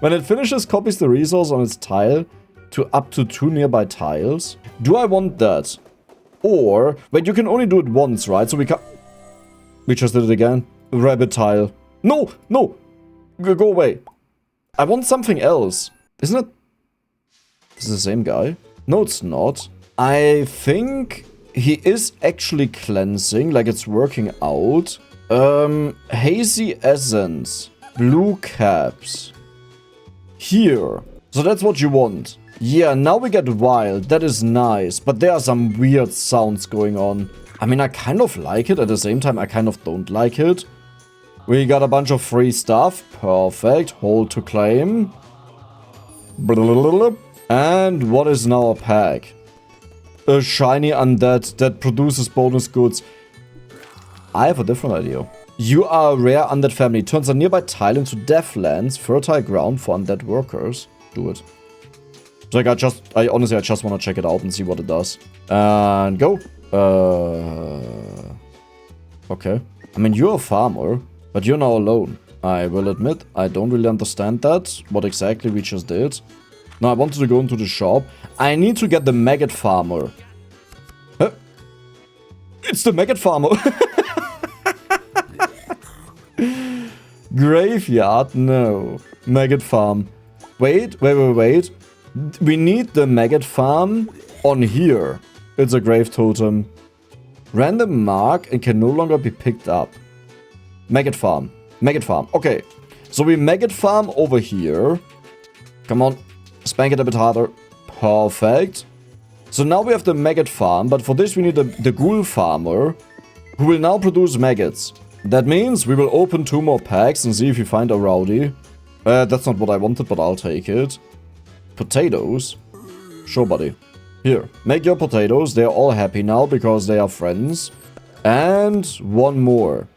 When it finishes, copies the resource on its tile to up to 2 nearby tiles. Do I want that? Or, wait, you can only do it once, right? So we can't... We just did it again. Rabbit tile. No, no. Go away. I want something else. Isn't it? This is the same guy. No, it's not. I think he is actually cleansing, like it's working out. Hazy essence. Blue caps. Here. So that's what you want. Yeah, now we get wild. That is nice. But there are some weird sounds going on. I mean, I kind of like it. At the same time, I kind of don't like it. We got a bunch of free stuff. Perfect. Hold to claim. And what is now a pack? A shiny undead that produces bonus goods. I have a different idea. You are a rare undead family. Turns a nearby tile into deathlands, fertile ground for undead workers. Do it. Like, I honestly just want to check it out and see what it does. And go. Okay. I mean, you're a farmer, but you're now alone. I will admit, I don't really understand that. What exactly we just did. Now, I wanted to go into the shop. I need to get the maggot farmer. Huh? It's the maggot farmer. Graveyard? No. Maggot farm. Wait. We need the maggot farm on here. It's a grave totem. Random mark and can no longer be picked up. Maggot farm. Maggot farm. Okay. So we maggot farm over here. Come on. Spank it a bit harder. Perfect. So now we have the maggot farm, but for this we need the ghoul farmer, who will now produce maggots. That means we will open 2 more packs and see if we find a rowdy. That's not what I wanted, but I'll take it. Potatoes? Sure, buddy. Here, make your potatoes. They're all happy now because they are friends. And 1 more.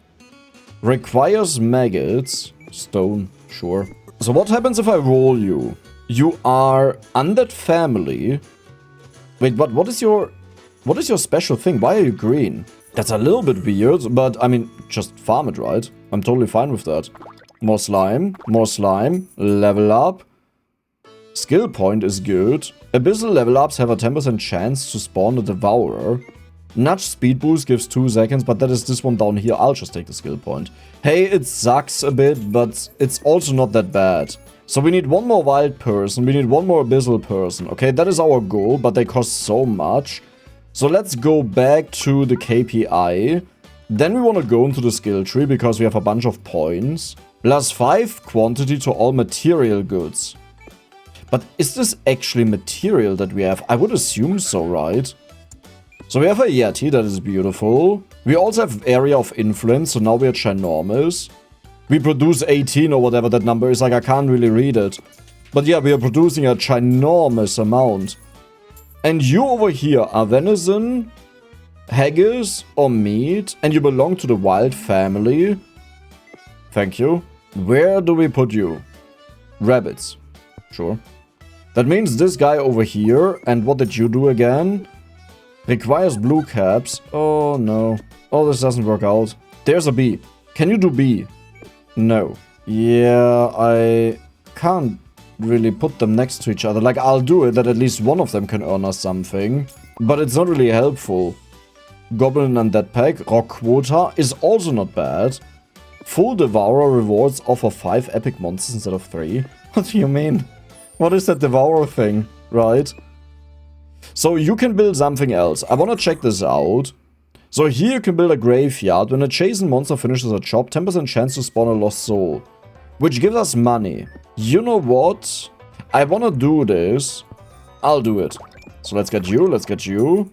Requires maggots. Stone, sure. So what happens if I roll you? You are undead family. Wait, but what is your special thing? Why are you green? That's a little bit weird, but I mean, just farm it, right? I'm totally fine with that. More slime, level up. Skill point is good. Abyssal level ups have a 10% chance to spawn a devourer. Nudge speed boost gives 2 seconds, but that is this one down here. I'll just take the skill point. Hey, it sucks a bit, but it's also not that bad. So we need one more wild person, we need one more abyssal person. Okay, that is our goal, but they cost so much. So let's go back to the KPI. Then we want to go into the skill tree because we have a bunch of points. +5 quantity to all material goods. But is this actually material that we have? I would assume so, right? So we have a Yeti, that is beautiful. We also have area of influence, so now we are ginormous. We produce 18 or whatever that number is, like I can't really read it. But yeah, we are producing a ginormous amount. And you over here are venison, haggis, or meat, and you belong to the wild family. Thank you. Where do we put you? Rabbits. Sure. That means this guy over here, and what did you do again? Requires blue caps. Oh no. Oh, this doesn't work out. There's a bee. Can you do bee? No. Yeah, I can't really put them next to each other. Like, I'll do it that at least one of them can earn us something. But it's not really helpful. Goblin and Undead pack. Rock quota is also not bad. Full Devourer rewards offer 5 epic monsters instead of 3. What do you mean? What is that Devourer thing? Right? So you can build something else. I want to check this out. So here you can build a graveyard. When a chosen monster finishes a job, 10% chance to spawn a lost soul. Which gives us money. You know what? I want to do this. I'll do it. So let's get you, let's get you.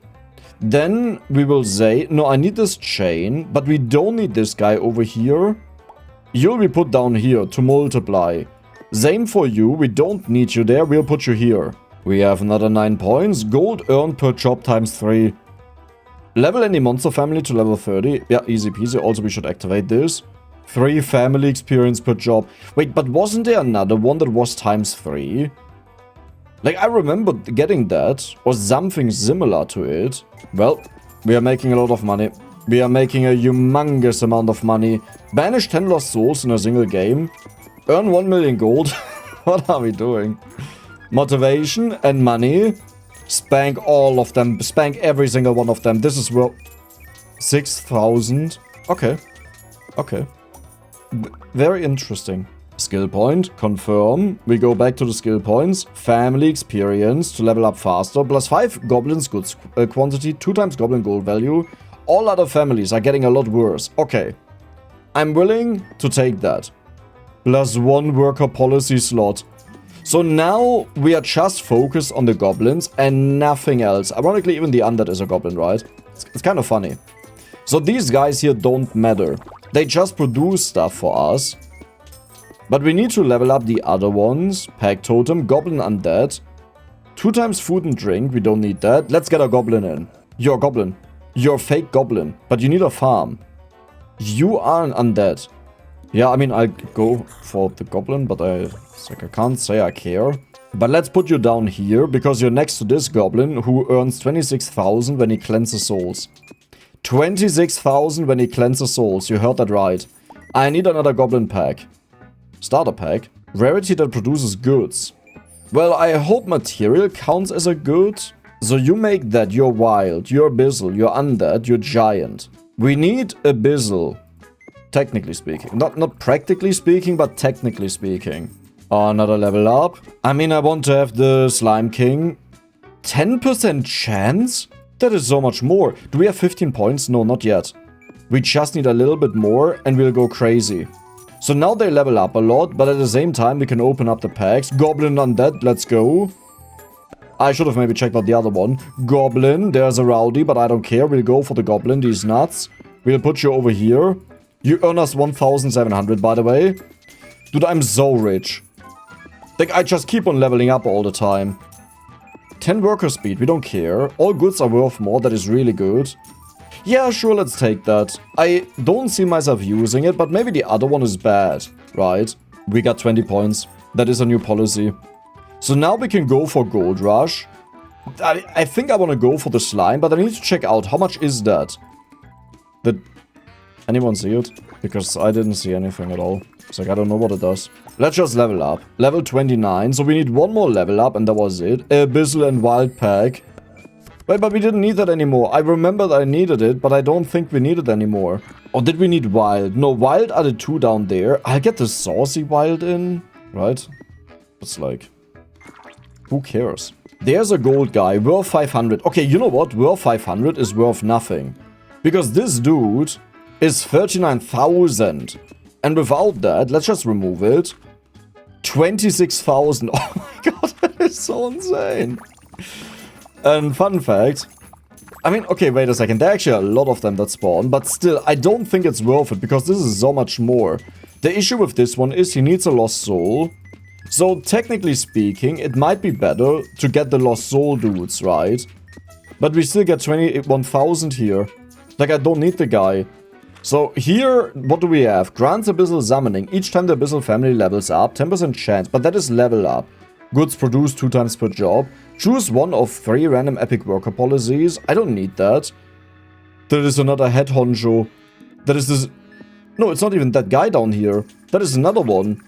Then we will say, no, I need this chain, but we don't need this guy over here. You'll be put down here to multiply. Same for you, we don't need you there, we'll put you here. We have another 9 points. Gold earned per job times 3. Level any monster family to level 30. Yeah, easy peasy. Also, we should activate this. 3 family experience per job. Wait, but wasn't there another one that was times 3? Like, I remember getting that. Or something similar to it. Well, we are making a lot of money. We are making a humongous amount of money. Banish 10 lost souls in a single game. Earn 1 million gold. What are we doing? Motivation and money. Spank all of them. Spank every single one of them. This is worth 6,000. Okay. Okay. Very interesting. Skill point. Confirm. We go back to the skill points. Family experience to level up faster. +5 goblins goods quantity. 2 times goblin gold value. All other families are getting a lot worse. Okay. I'm willing to take that. +1 worker policy slot. So now we are just focused on the goblins and nothing else. Ironically, even the undead is a goblin, right? It's kind of funny. So these guys here don't matter. They just produce stuff for us. But we need to level up the other ones. Pack totem, goblin undead. 2 times food and drink, we don't need that. Let's get a goblin in. You're a goblin. You're a fake goblin. But you need a farm. You are an undead. Yeah, I mean, I go for the goblin, but I can't say I care. But let's put you down here, because you're next to this goblin who earns 26,000 when he cleanses souls. 26,000 when he cleanses souls, you heard that right. I need another goblin pack. Starter pack. Rarity that produces goods. Well, I hope material counts as a good. So you make that, you're wild, you're abyssal, you're undead, you're giant. We need abyssal. Technically speaking. Not practically speaking, but technically speaking. Another level up. I mean, I want to have the Slime King. 10% chance? That is so much more. Do we have 15 points? No, not yet. We just need a little bit more and we'll go crazy. So now they level up a lot, but at the same time we can open up the packs. Goblin Undead, let's go. I should have maybe checked out the other one. Goblin, there's a rowdy, but I don't care. We'll go for the goblin, these nuts. We'll put you over here. You earn us 1,700, by the way. Dude, I'm so rich. Like, I just keep on leveling up all the time. 10 worker speed, we don't care. All goods are worth more, that is really good. Yeah, sure, let's take that. I don't see myself using it, but maybe the other one is bad, right? We got 20 points. That is a new policy. So now we can go for Gold Rush. I think I want to go for the slime, but I need to check out how much is that. Did anyone see it? Because I didn't see anything at all. It's like, I don't know what it does. Let's just level up. Level 29. So we need one more level up, and that was it. Abyssal and Wild Pack. Wait, but we didn't need that anymore. I remembered I needed it, but I don't think we need it anymore. Or did we need Wild? No, Wild are the 2 down there. I'll get the Saucy Wild in, right? It's like, who cares? There's a gold guy, worth 500. Okay, you know what? Worth 500 is worth nothing. Because this dude is 39,000. And without that, let's just remove it. 26,000. Oh my god, that is so insane. And fun fact, I mean, okay, wait a second. There are actually a lot of them that spawn, but still, I don't think it's worth it because this is so much more. The issue with this one is he needs a lost soul. So, technically speaking, it might be better to get the lost soul dudes, right? But we still get 21,000 here. Like, I don't need the guy. So, here, what do we have? Grants abyssal summoning. Each time the abyssal family levels up, 10% chance, but that is level up. Goods produced 2 times per job. Choose one of 3 random epic worker policies. I don't need that. There is another head honcho. That is this... No, it's not even that guy down here. That is another one.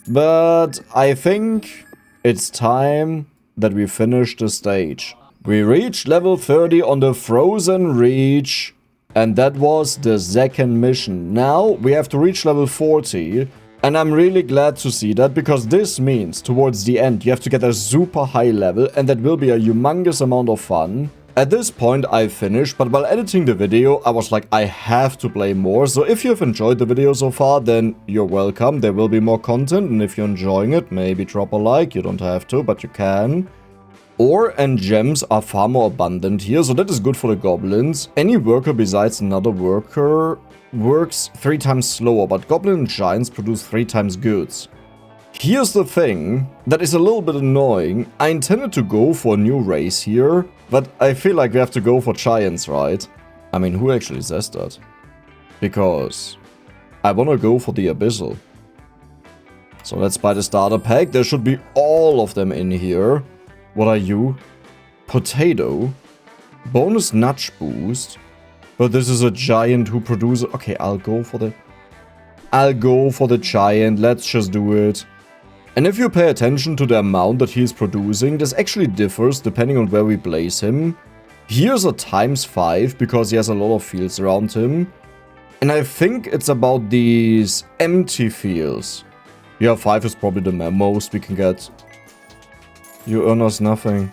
But I think it's time that we finish the stage. We reached level 30 on the Frozen Reach. And that was the second mission. Now we have to reach level 40. And I'm really glad to see that, because this means towards the end you have to get a super high level, and that will be a humongous amount of fun. At this point I finished, but while editing the video I was like, I have to play more. So if you've enjoyed the video so far, then you're welcome. There will be more content, and if you're enjoying it, maybe drop a like. You don't have to, but you can. Ore and gems are far more abundant here, so that is good for the goblins. Any worker besides another worker works 3 times slower, but goblin and giants produce 3 times goods. Here's the thing that is a little bit annoying. I intended to go for a new race here, but I feel like we have to go for giants, right? I mean, who actually says that? Because I want to go for the abyssal. So let's buy the starter pack. There should be all of them in here. What are you? Potato. Bonus nudge boost. But this is a giant who produces... Okay, I'll go for the giant. Let's just do it. And if you pay attention to the amount that he's producing, this actually differs depending on where we place him. Here's a ×5 because he has a lot of fields around him. And I think it's about these empty fields. Yeah, 5 is probably the most we can get. You earn us nothing.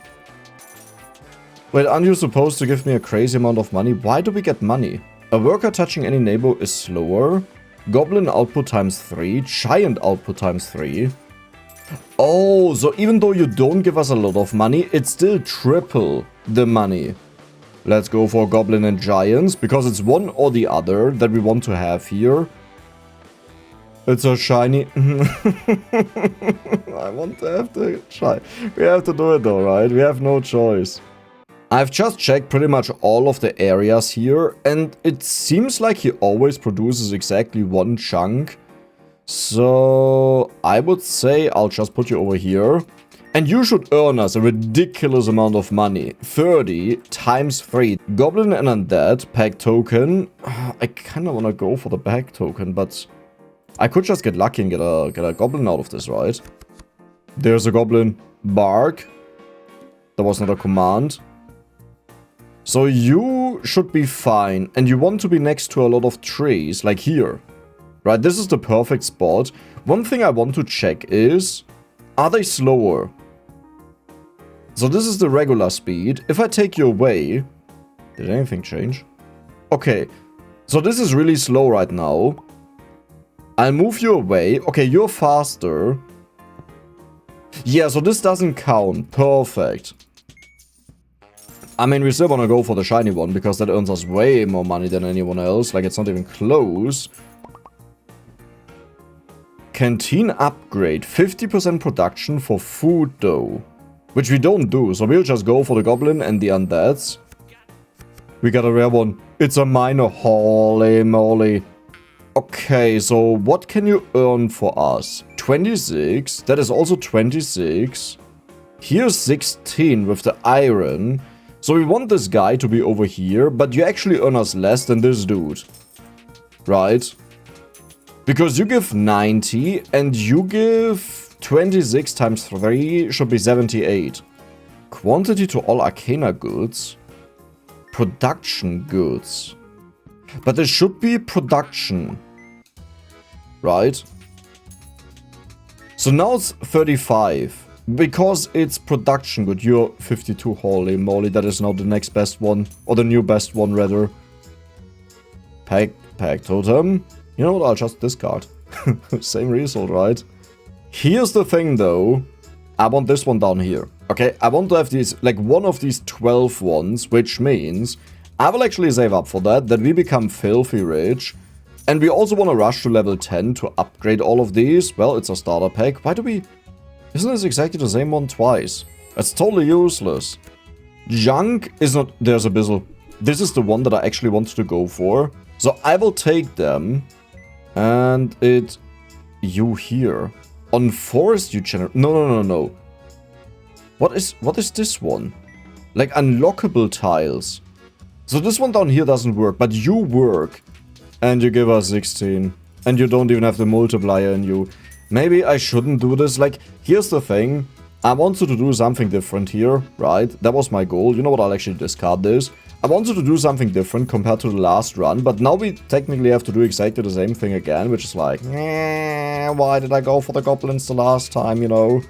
Wait, aren't you supposed to give me a crazy amount of money? Why do we get money? A worker touching any neighbor is slower. Goblin output ×3. Giant output ×3. Oh, so even though you don't give us a lot of money, it's still triple the money. Let's go for goblin and giants, because it's one or the other that we want to have here. It's a shiny... I want to have the shiny... We have to do it though, right? We have no choice. I've just checked pretty much all of the areas here, and it seems like he always produces exactly 1 chunk. So I would say I'll just put you over here. And you should earn us a ridiculous amount of money. 30 times 3. Goblin and undead, pack token. I kind of want to go for the pack token, but I could just get lucky and get a goblin out of this, right? There's a goblin. Bark. That was not a command. So you should be fine, and you want to be next to a lot of trees, like here. Right, this is the perfect spot. One thing I want to check is, are they slower? So this is the regular speed. If I take you away... Did anything change? Okay, so this is really slow right now. I'll move you away. Okay, you're faster. Yeah, so this doesn't count. Perfect. I mean, we still want to go for the shiny one, because that earns us way more money than anyone else. Like, it's not even close. Canteen upgrade. 50% production for food, though. Which we don't do, so we'll just go for the goblin and the undeads. We got a rare one. It's a minor. Holy moly. Okay, so what can you earn for us? 26. That is also 26. Here's 16 with the iron. So we want this guy to be over here, but you actually earn us less than this dude. Right? Because you give 90 and you give 26 times 3 should be 78. Quantity to all arcana goods. Production goods. But there should be production. Right? So now it's 35. Because it's production good. You're 52. Holy moly, that is now the next best one. Or the new best one, rather. Pack totem. You know what, I'll just discard. Same result, right? Here's the thing, though. I want this one down here. Okay, I want to have these, like, one of these 12 ones, which means I will actually save up for that we become filthy rich. And we also want to rush to level 10 to upgrade all of these. Well, it's a starter pack. Why do we... Isn't this exactly the same one twice? It's totally useless. Junk is not... There's abyssal. This is the one that I actually wanted to go for. So I will take them. And it... You here. On forest you generate... No. What is this one? Like unlockable tiles. So this one down here doesn't work, but you work. And you give us 16. And you don't even have the multiplier in you. Maybe I shouldn't do this. Like, here's the thing. I wanted to do something different here, right? That was my goal. You know what? I'll actually discard this. I wanted to do something different compared to the last run, but now we technically have to do exactly the same thing again, which is like, why did I go for the goblins the last time, you know?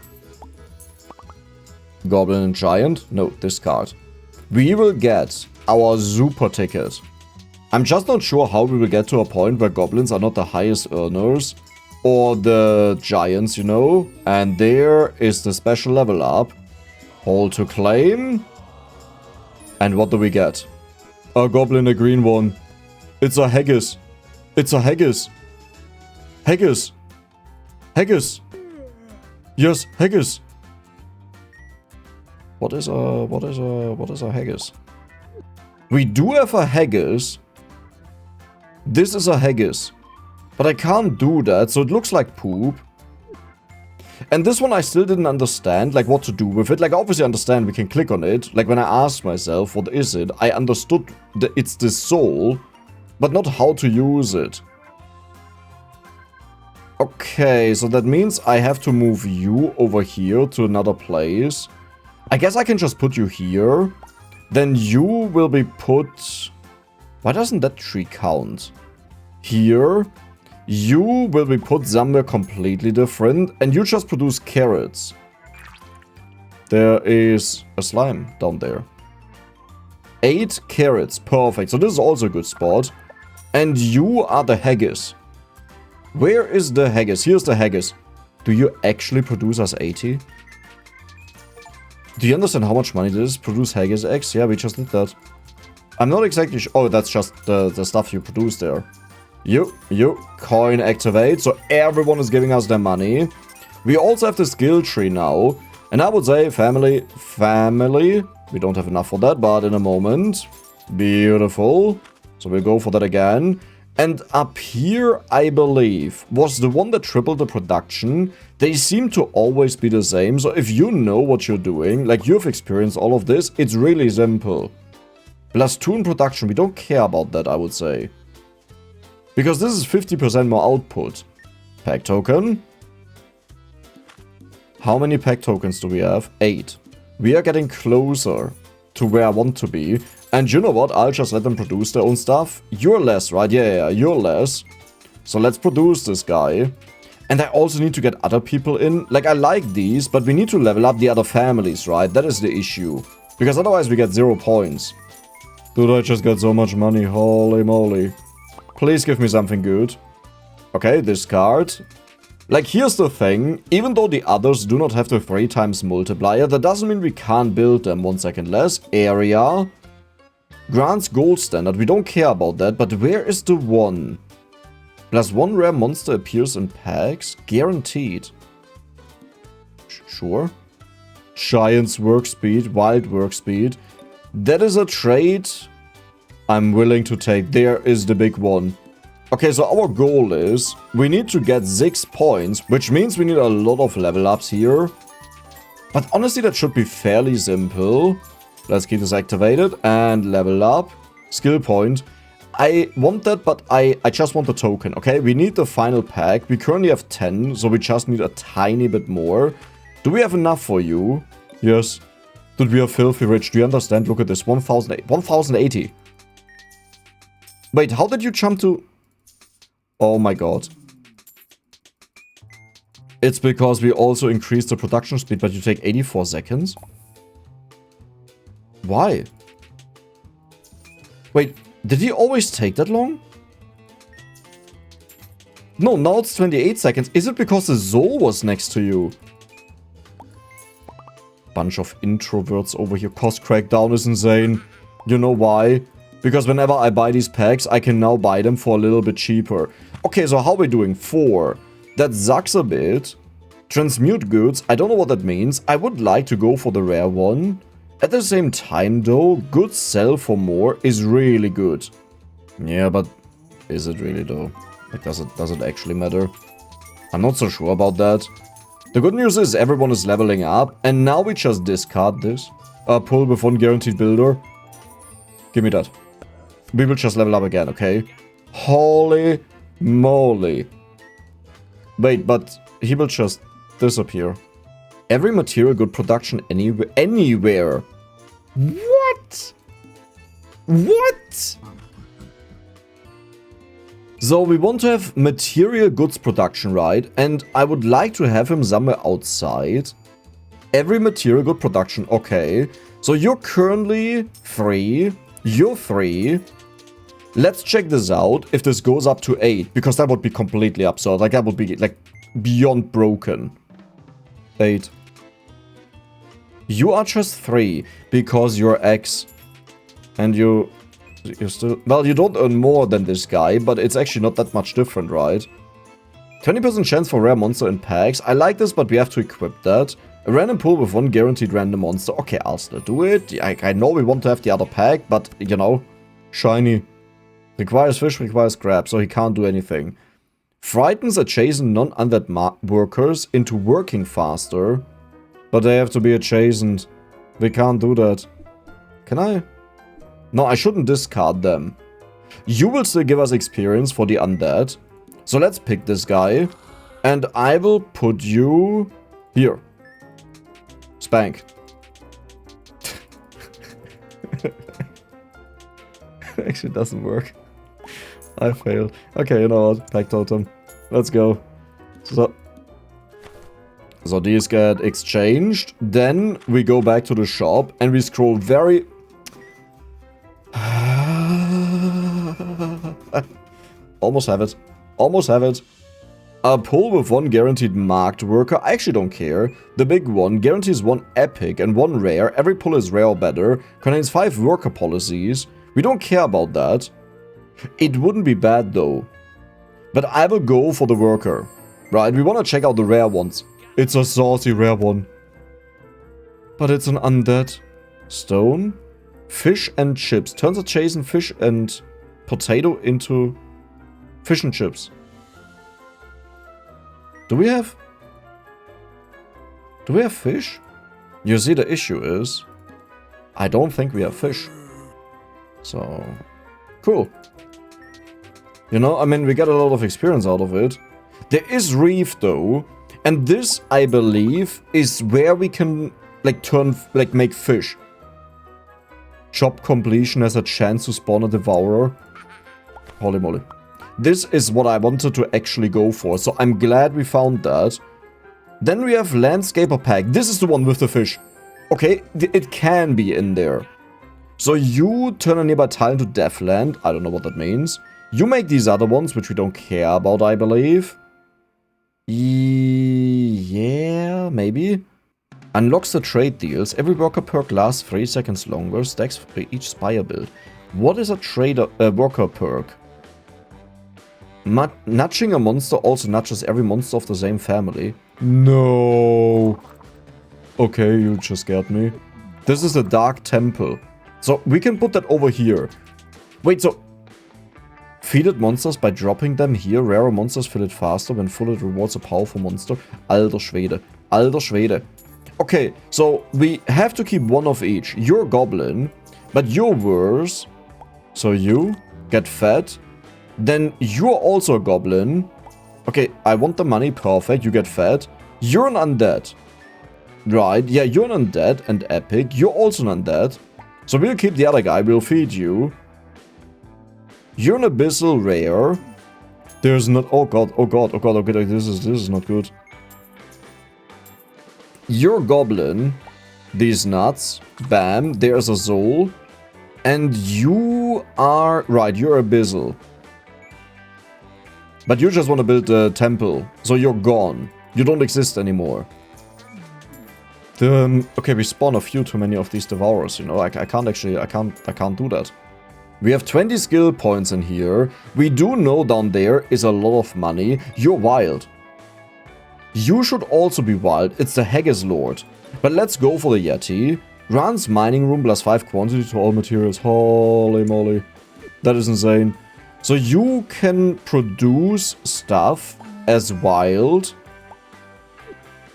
Goblin and giant? No, discard. We will get our super ticket. I'm just not sure how we will get to a point where goblins are not the highest earners, or the giants, you know? And there is the special level up. Hold to claim. And what do we get? A goblin, a green one. It's a haggis. It's a haggis. Haggis. Haggis. Yes, haggis. What is a haggis? We do have a haggis. This is a haggis. But I can't do that, so it looks like poop. And this one I still didn't understand, like, what to do with it. Like, I obviously understand we can click on it. Like, when I asked myself, what is it? I understood that it's the soul, but not how to use it. Okay, so that means I have to move you over here to another place. I guess I can just put you here. Then you will be put... Why doesn't that tree count? Here... You will be put somewhere completely different, and you just produce carrots. There is a slime down there. 8 carrots, perfect. So this is also a good spot. And you are the haggis. Where is the haggis? Here's the haggis. Do you actually produce us 80? Do you understand how much money this is? Produce haggis eggs? Yeah, we just did that. I'm not exactly sure. Oh, that's just the stuff you produce there. You, coin activate, so everyone is giving us their money. We also have the skill tree now, and I would say family, we don't have enough for that, but in a moment. Beautiful, so we'll go for that again. And up here, I believe, was the one that tripled the production. They seem to always be the same, so if you know what you're doing, like you've experienced all of this, it's really simple. +2 in production, we don't care about that, I would say. Because this is 50% more output. Pack token. How many pack tokens do we have? 8. We are getting closer to where I want to be. And you know what? I'll just let them produce their own stuff. You're less, right? Yeah, you're less. So let's produce this guy. And I also need to get other people in. Like, I like these, but we need to level up the other families, right? That is the issue. Because otherwise we get 0 points. Dude, I just got so much money. Holy moly. Please give me something good. Okay, discard. Like, here's the thing. Even though the others do not have the 3 times multiplier, that doesn't mean we can't build them. 1 second less. Area. Grants gold standard. We don't care about that. But where is the one? +1 rare monster appears in packs. Guaranteed. Sure. Giant's work speed. Wild work speed. That is a trait I'm willing to take. There is the big one. Okay, so our goal is we need to get 6 points, which means we need a lot of level ups here. But honestly, that should be fairly simple. Let's keep this activated and level up. Skill point. I want that, but I just want the token, okay? We need the final pack. We currently have 10, so we just need a tiny bit more. Do we have enough for you? Yes. Dude, we are filthy rich. Do you understand? Look at this. 1,080. Wait, how did you jump to... Oh my god. It's because we also increased the production speed, but you take 84 seconds? Why? Wait, did he always take that long? No, now it's 28 seconds. Is it because the Zoe was next to you? Bunch of introverts over here. Cost crackdown is insane. You know why? Because whenever I buy these packs, I can now buy them for a little bit cheaper. Okay, so how are we doing? 4. That sucks a bit. Transmute goods. I don't know what that means. I would like to go for the rare one. At the same time though, goods sell for more is really good. Yeah, but is it really though? Like, does it actually matter? I'm not so sure about that. The good news is everyone is leveling up, and now we just discard this. Pull with 1 guaranteed builder. Give me that. We will just level up again, okay? Holy moly. Wait, but he will just disappear. Every material good production anywhere. What? What? So we want to have material goods production, right? And I would like to have him somewhere outside. Every material good production, okay. So you're currently 3. You're 3. Let's check this out if this goes up to 8. Because that would be completely absurd. Like, that would be, like, beyond broken. 8. You are just 3 because you're X. And you're still... Well, you don't earn more than this guy, but it's actually not that much different, right? 20% chance for rare monster in packs. I like this, but we have to equip that. A random pool with 1 guaranteed random monster. Okay, I'll still do it. I know we want to have the other pack, but, you know, shiny. Requires fish, requires crab, so he can't do anything. Frightens adjacent non-undead workers into working faster. But they have to be adjacent. We can't do that. Can I? No, I shouldn't discard them. You will still give us experience for the undead. So let's pick this guy. And I will put you here. Spank. Actually, it doesn't work. I failed. Okay, you know what? Pack totem. Let's go. So these get exchanged. Then we go back to the shop and we scroll very... Almost have it. Almost have it. A pull with 1 guaranteed marked worker. I actually don't care. The big one guarantees 1 epic and 1 rare. Every pull is rare or better. Contains 5 worker policies. We don't care about that. It wouldn't be bad though. But I will go for the worker. Right, we want to check out the rare ones. It's a saucy rare one. But it's an undead. Stone. Fish and chips. Turns adjacent fish and potato into fish and chips. Do we have fish? You see, the issue is I don't think we have fish. So, cool. You know, I mean, we got a lot of experience out of it. There is reef though. And this, I believe, is where we can, like, make fish. Job completion has a chance to spawn a devourer. Holy moly. This is what I wanted to actually go for, so I'm glad we found that. Then we have landscaper pack. This is the one with the fish. Okay, it can be in there. So you turn a nearby tile into Deathland. I don't know what that means. You make these other ones, which we don't care about, I believe. Yeah, maybe. Unlocks the trade deals. Every worker perk lasts 3 seconds longer. Stacks for each spire build. What is a worker perk? Nudging a monster also nudges every monster of the same family. No. Okay, you just scared me. This is a dark temple. So we can put that over here. Wait, so Defeated monsters by dropping them here. Rarer monsters fill it faster when full. It rewards a powerful monster. Alter Schwede. Alter Schwede. Okay, so we have to keep one of each. You're goblin, but you're worse. So you get fed. Then you're also a goblin. Okay, I want the money. Perfect. You get fed. You're an undead. Right. Yeah, you're an undead and epic. You're also an undead. So we'll keep the other guy. We'll feed you. You're an abyssal rare. There's not... Oh god, oh god, oh god, okay, this is not good. You're goblin. These nuts. Bam. There's a soul. And you are... Right, you're abyssal. But you just want to build a temple. So you're gone. You don't exist anymore. Okay, we spawn a few too many of these devourers, you know. I can't actually... I can't do that. We have 20 skill points in here. We do know down there is a lot of money. You're wild. You should also be wild. It's the Haggis Lord. But let's go for the Yeti. Grants mining room plus 5 quantity to all materials. Holy moly. That is insane. So you can produce stuff as wild.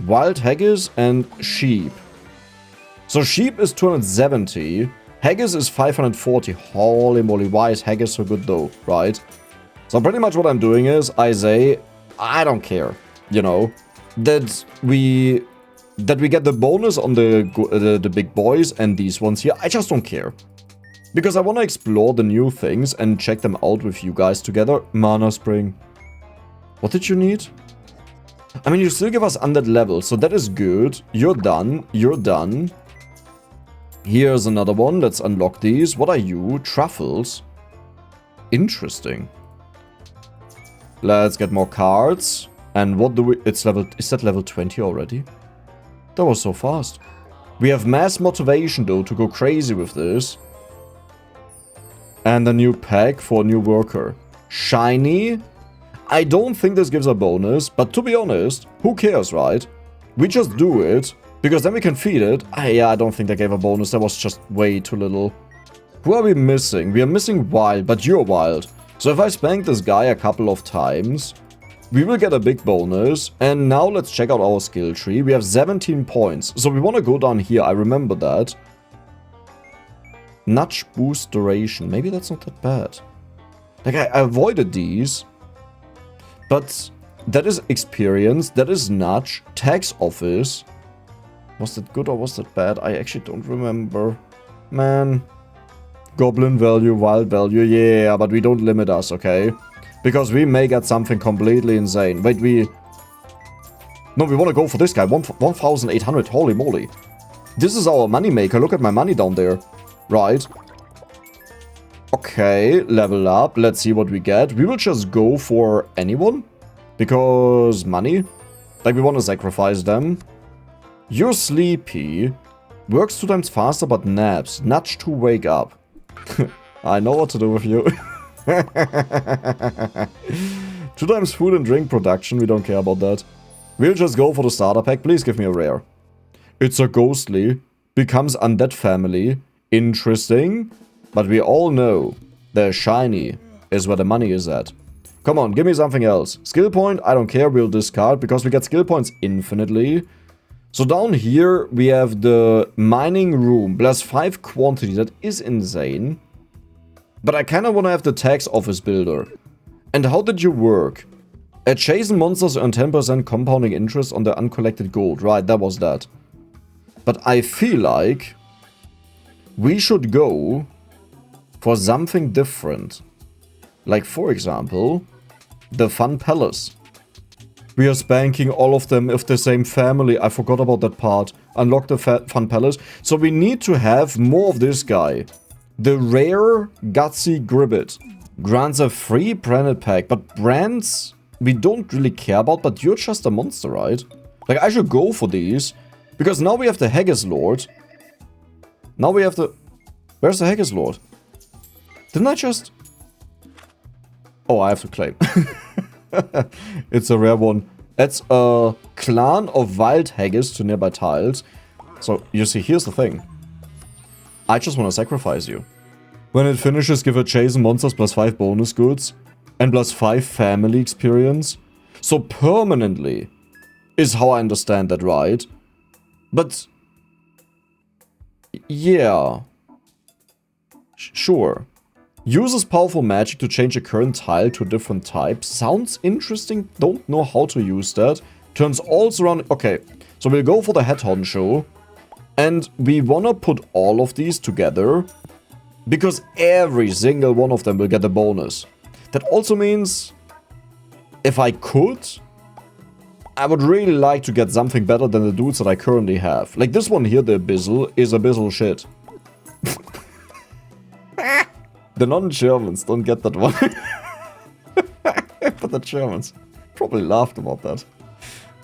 Wild haggis and sheep. So sheep is 270. Haggis is 540. Holy moly, why is haggis so good though, right? So pretty much what I'm doing is, I say, I don't care, you know, that we get the bonus on the big boys and these ones here. I just don't care. Because I want to explore the new things and check them out with you guys together. Mana Spring. What did you need? I mean, you still give us undead level, so that is good. You're done. You're done. Here's another one. Let's unlock these. What are you? Truffles. Interesting. Let's get more cards. And what do we... It's level... Is that level 20 already? That was so fast. We have mass motivation, though, to go crazy with this. And a new pack for a new worker. Shiny. I don't think this gives a bonus, but to be honest, who cares, right? We just do it, because then we can feed it. Yeah, I don't think that gave a bonus. That was just way too little. Who are we missing? We are missing wild, but you're wild. So if I spank this guy a couple of times, we will get a big bonus. And now let's check out our skill tree. We have 17 points. So we want to go down here. I remember that. Nudge boost duration. Maybe that's not that bad. Like, I avoided these. But that is experience. That is nudge. Tax office. Was that good or was that bad? I actually don't remember. Man. Goblin value, wild value. Yeah, but we don't limit us, okay? Because we may get something completely insane. Wait, No, we want to go for this guy. 1,800. Holy moly. This is our money maker. Look at my money down there. Right. Okay, level up. Let's see what we get. We will just go for anyone. Because money. Like, we want to sacrifice them. You're sleepy. Works 2 times faster but naps. Nudge to wake up. I know what to do with you. 2 times food and drink production. We don't care about that. We'll just go for the starter pack. Please give me a rare. It's a ghostly. Becomes undead family. Interesting. But we all know the shiny is where the money is at. Come on, give me something else. Skill point, I don't care, we'll discard because we get skill points infinitely. So down here we have the mining room plus 5 quantity. That is insane. But I kind of want to have the tax office builder. And how did you work? Adjacent monsters earn 10% compounding interest on their uncollected gold. Right, that was that. But I feel like we should go for something different. Like, for example, the Fun Palace. We are spanking all of them of the same family. I forgot about that part. Unlock the Fun Palace. So we need to have more of this guy. The rare Gutsy Gribbet. Grants a free branded pack. But brands we don't really care about. But you're just a monster, right? Like, I should go for these. Because now we have the Haggis Lord. Now we have the... Where's the Haggis Lord? Didn't I just... Oh, I have to claim. It's a rare one. It's a clan of wild haggis to nearby tiles. So, you see, here's the thing. I just want to sacrifice you. When it finishes, give adjacent monsters plus 5 bonus goods. and plus 5 family experience. So permanently is how I understand that, right? But yeah, sure. Uses powerful magic to change a current tile to a different type. Sounds interesting. Don't know how to use that. Turns all surrounding... Okay, so we'll go for the head honcho. And we wanna put all of these together. Because every single one of them will get a bonus. That also means... If I could... I would really like to get something better than the dudes that I currently have. Like this one here, the abyssal, is abyssal shit. The non-Germans don't get that one. But the Germans probably laughed about that.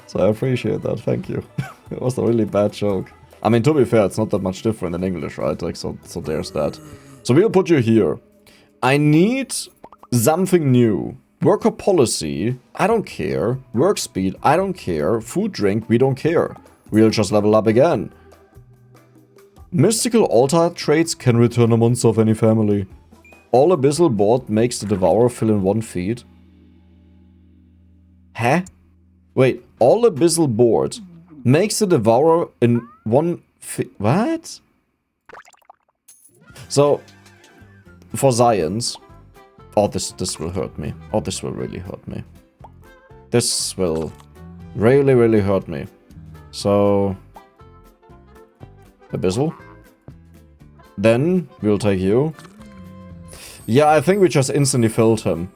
So I appreciate that, thank you. It was a really bad joke. I mean, to be fair, it's not that much different in English, right? Like, so there's that. So we'll put you here. I need something new. Worker policy, I don't care. Work speed, I don't care. Food drink, we don't care. We'll just level up again. Mystical altar traits can return a monster of any family. All abyssal board makes the devourer fill in 1 feet. Huh? Wait, all abyssal board makes the devourer in 1 feet. What? So, for science. Oh, this will hurt me. Oh, this will really hurt me. This will really, really hurt me. So, abyssal. Then we'll take you. Yeah, I think we just instantly filled him.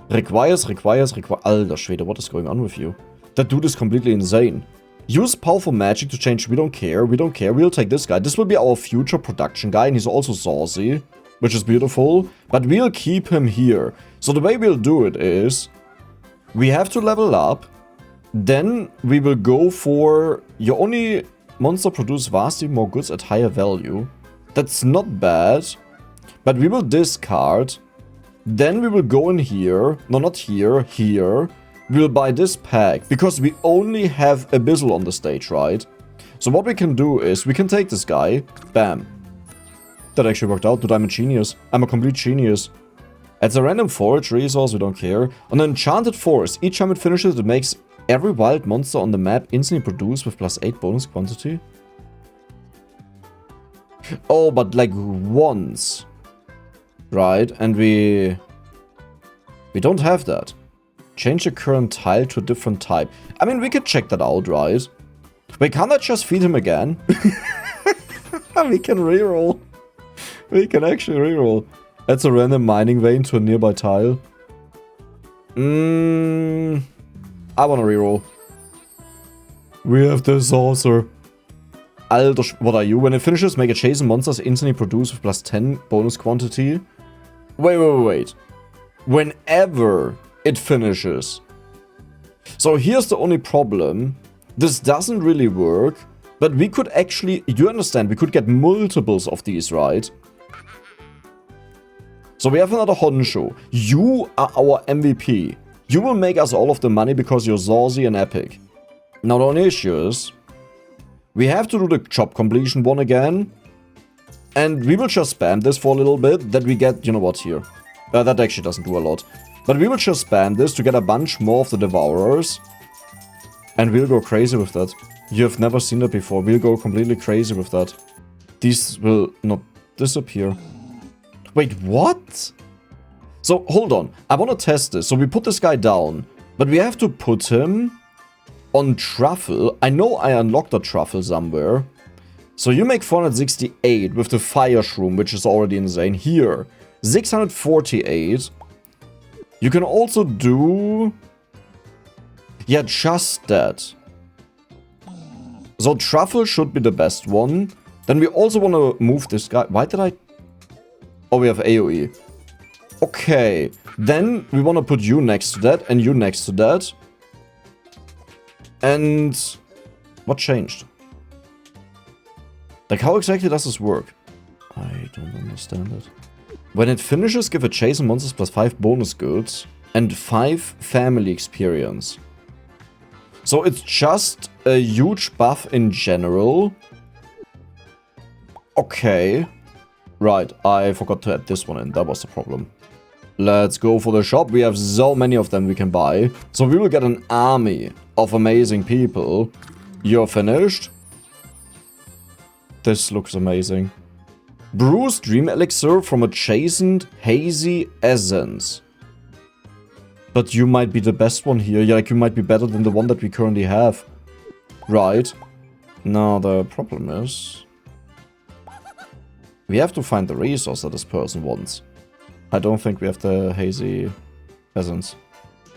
Requires. Alter Schwede, what is going on with you? That dude is completely insane. Use powerful magic to change. We don't care. We'll take this guy. This will be our future production guy, and he's also saucy, which is beautiful. But we'll keep him here. So the way we'll do it is, we have to level up. Then we will go for... Your only monster produce vastly more goods at higher value. That's not bad. But we will discard. Then we will go in here. No, not here. Here. We will buy this pack. Because we only have abyssal on the stage, right? So what we can do is, we can take this guy. Bam. That actually worked out, dude. I'm a genius. I'm a complete genius. It's a random forage resource, we don't care. On an enchanted forest, each time it finishes, it makes every wild monster on the map instantly produce with +8 bonus quantity. Oh, but like once. Right, and we don't have that. Change the current tile to a different type. I mean, we could check that out, right? Wait, can't I just feed him again? We can reroll. We can actually reroll. Adds a random mining vein to a nearby tile. I wanna reroll. We have the saucer. Alter, what are you? When it finishes, make adjacent monsters instantly produce with +10 bonus quantity. Wait. Whenever it finishes. So here's the only problem. This doesn't really work. But we could actually... You understand, we could get multiples of these, right? So we have another honcho. You are our MVP. You will make us all of the money because you're saucy and epic. Now the only issue is... We have to do the job completion one again. And we will just spam this for a little bit. That we get, you know what, here. That actually doesn't do a lot. But we will just spam this to get a bunch more of the devourers. And we'll go crazy with that. You have never seen that before. We'll go completely crazy with that. These will not disappear. Wait, what? So, hold on. I want to test this. So we put this guy down. But we have to put him on truffle. I know I unlocked a truffle somewhere. So you make 468 with the fire shroom, which is already insane. Here, 648. You can also do... Yeah, just that. So truffle should be the best one. Then we also want to move this guy. Why did I... Oh, we have AoE. Okay. Then we want to put you next to that and you next to that. And... What changed? Like, how exactly does this work? I don't understand it. When it finishes, give adjacent monsters +5 bonus goods and 5 family experience. So it's just a huge buff in general. Okay. Right, I forgot to add this one in. That was the problem. Let's go for the shop. We have so many of them we can buy. So we will get an army of amazing people. You're finished. This looks amazing. Brews Dream Elixir from a chastened, hazy essence. But you might be the best one here. Yeah, like you might be better than the one that we currently have. Right. Now the problem is... we have to find the resource that this person wants. I don't think we have the hazy essence.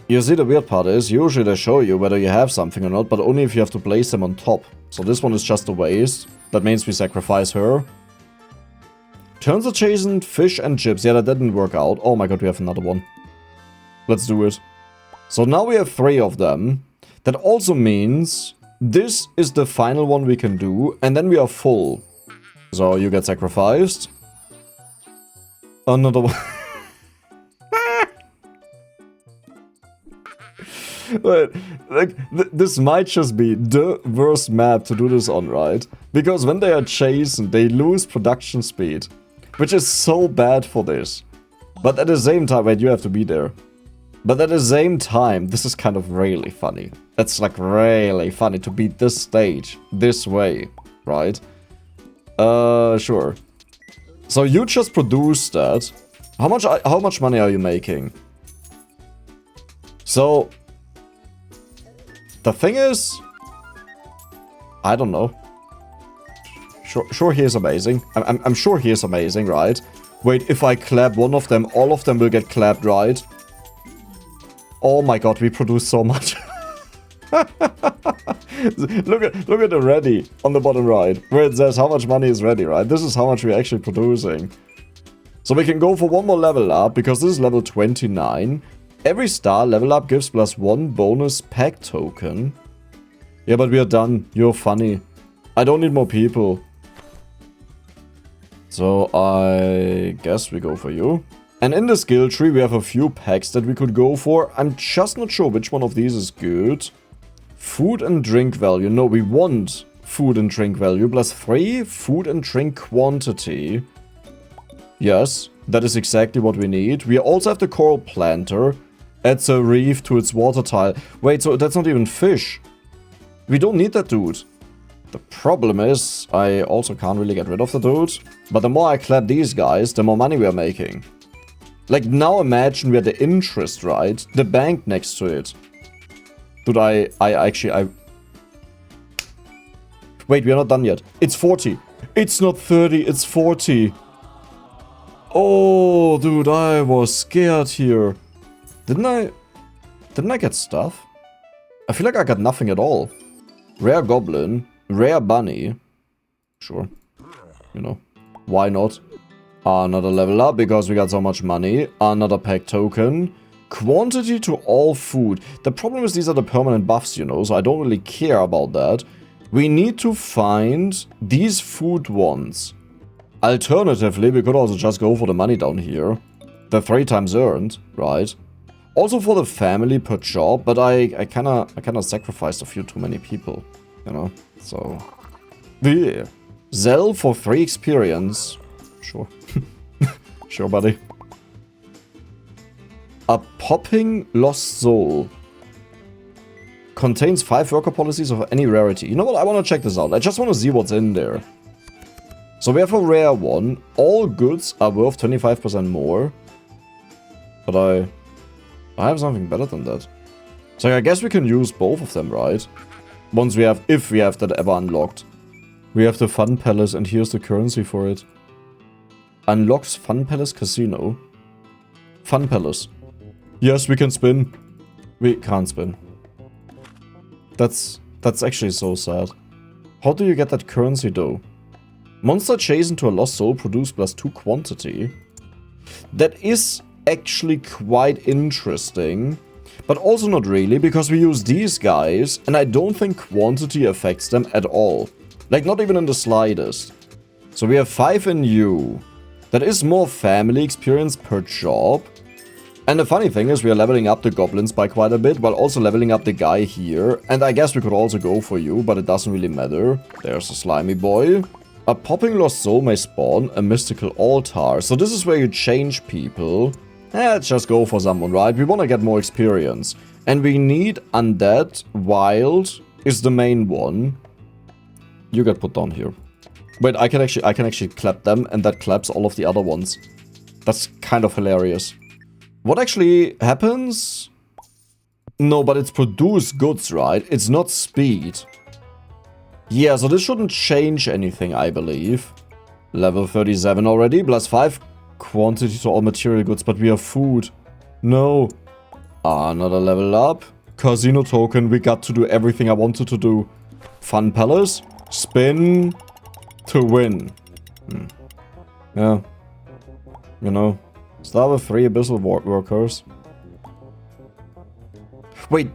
You see, the weird part is, usually they show you whether you have something or not, but only if you have to place them on top. So this one is just a waste. That means we sacrifice her. Turns a chastened fish and chips. Yeah, that didn't work out. Oh my god, we have another one. Let's do it. So now we have 3 of them. That also means this is the final one we can do, and then we are full. So you get sacrificed. Another one. But, like, this might just be the worst map to do this on, right? Because when they are chastened, they lose production speed. Which is so bad for this. But at the same time, wait, you have to be there. But at the same time, this is kind of really funny. It's like really funny to beat this stage this way, right? Sure. So you just produced that. How much money are you making? So... the thing is, I don't know. Sure he is amazing. I'm sure he is amazing, right? Wait, if I clap one of them, all of them will get clapped, right? Oh my god, we produce so much. Look at the ready on the bottom right, where it says how much money is ready, right? This is how much we're actually producing. So we can go for one more level up, because this is level 29. Every star level up gives +1 bonus pack token. Yeah, but we are done. You're funny. I don't need more people. So I guess we go for you. And in the skill tree we have a few packs that we could go for. I'm just not sure which one of these is good. Food and drink value. No, we want food and drink value. +3 food and drink quantity. Yes, that is exactly what we need. We also have the coral planter. Adds a reef to its water tile. Wait, so that's not even fish. We don't need that dude. The problem is, I also can't really get rid of the dude. But the more I clap these guys, the more money we are making. Like, now imagine we had the interest, right? The bank next to it. Dude, I Wait, we are not done yet. It's 40. It's not 30, it's 40. Oh, dude, I was scared here. Didn't I get stuff? I feel like I got nothing at all. Rare goblin, rare bunny. Sure. You know, why not? Another level up because we got so much money. Another pack token. Quantity to all food. The problem is these are the permanent buffs, you know, so I don't really care about that. We need to find these food ones. Alternatively, we could also just go for the money down here. The 3 times earned, right? Also for the family per job, but I kinda sacrificed a few too many people, you know, so... Yeah. Zell for 3 experience. Sure. Sure, buddy. A popping lost soul. Contains 5 worker policies of any rarity. You know what, I wanna check this out. I just wanna see what's in there. So we have a rare one. All goods are worth 25% more. But I have something better than that. So I guess we can use both of them, right? Once we have, if we have that ever unlocked. We have the Fun Palace and here's the currency for it. Unlocks Fun Palace Casino. Fun Palace. Yes, we can spin. We can't spin. That's actually so sad. How do you get that currency though? Monster chastened to a lost soul produce +2 quantity. That is actually quite interesting. But also not really, because we use these guys, and I don't think quantity affects them at all. Like, not even in the slightest. So we have 5 in you. That is more family experience per job. And the funny thing is, we are leveling up the goblins by quite a bit, while also leveling up the guy here. And I guess we could also go for you, but it doesn't really matter. There's a slimy boy. A popping lost soul may spawn a mystical altar. So this is where you change people. Let's just go for someone, right? We want to get more experience. And we need undead, wild is the main one. You get put down here. Wait, I can actually clap them, and that claps all of the other ones. That's kind of hilarious. What actually happens? No, but it's produce goods, right? It's not speed. Yeah, so this shouldn't change anything, I believe. Level 37 already, plus 5 quantity to all material goods, but we have food. No. Another level up. Casino token, we got to do everything I wanted to do. Fun palace. Spin to win. Yeah. You know. Start with 3 abyssal workers. Wait.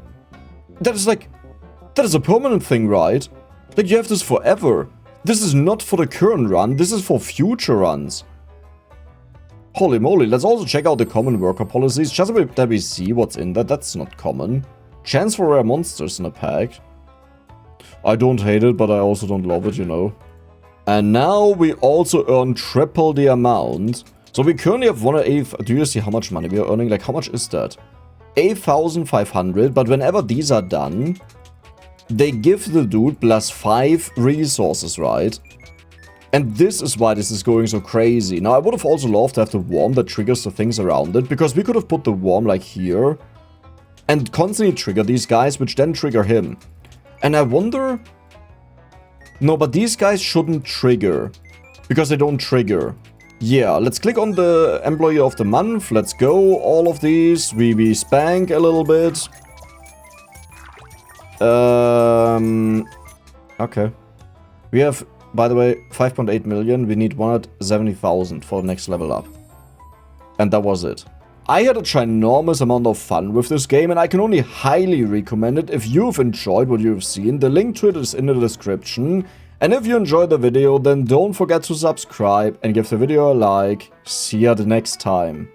That is a permanent thing, right? Like, you have this forever. This is not for the current run, this is for future runs. Holy moly, let's also check out the common worker policies, just that we see what's in that. That's not common. Chance for rare monsters in a pack. I don't hate it, but I also don't love it, you know. And now we also earn triple the amount. So we currently have 180. Do you see how much money we are earning? Like, how much is that? 8,500, but whenever these are done, they give the dude plus 5 resources, right? And this is why this is going so crazy. Now, I would have also loved to have the worm that triggers the things around it, because we could have put the worm like here and constantly trigger these guys, which then trigger him. And I wonder... No, but these guys shouldn't trigger, because they don't trigger. Yeah, let's click on the Employee of the Month. Let's go. All of these. We spank a little bit. Okay. We have, by the way, 5.8 million. We need 170,000 for the next level up. And that was it. I had a ginormous amount of fun with this game, and I can only highly recommend it if you've enjoyed what you've seen. The link to it is in the description. And if you enjoyed the video, then don't forget to subscribe and give the video a like. See ya the next time.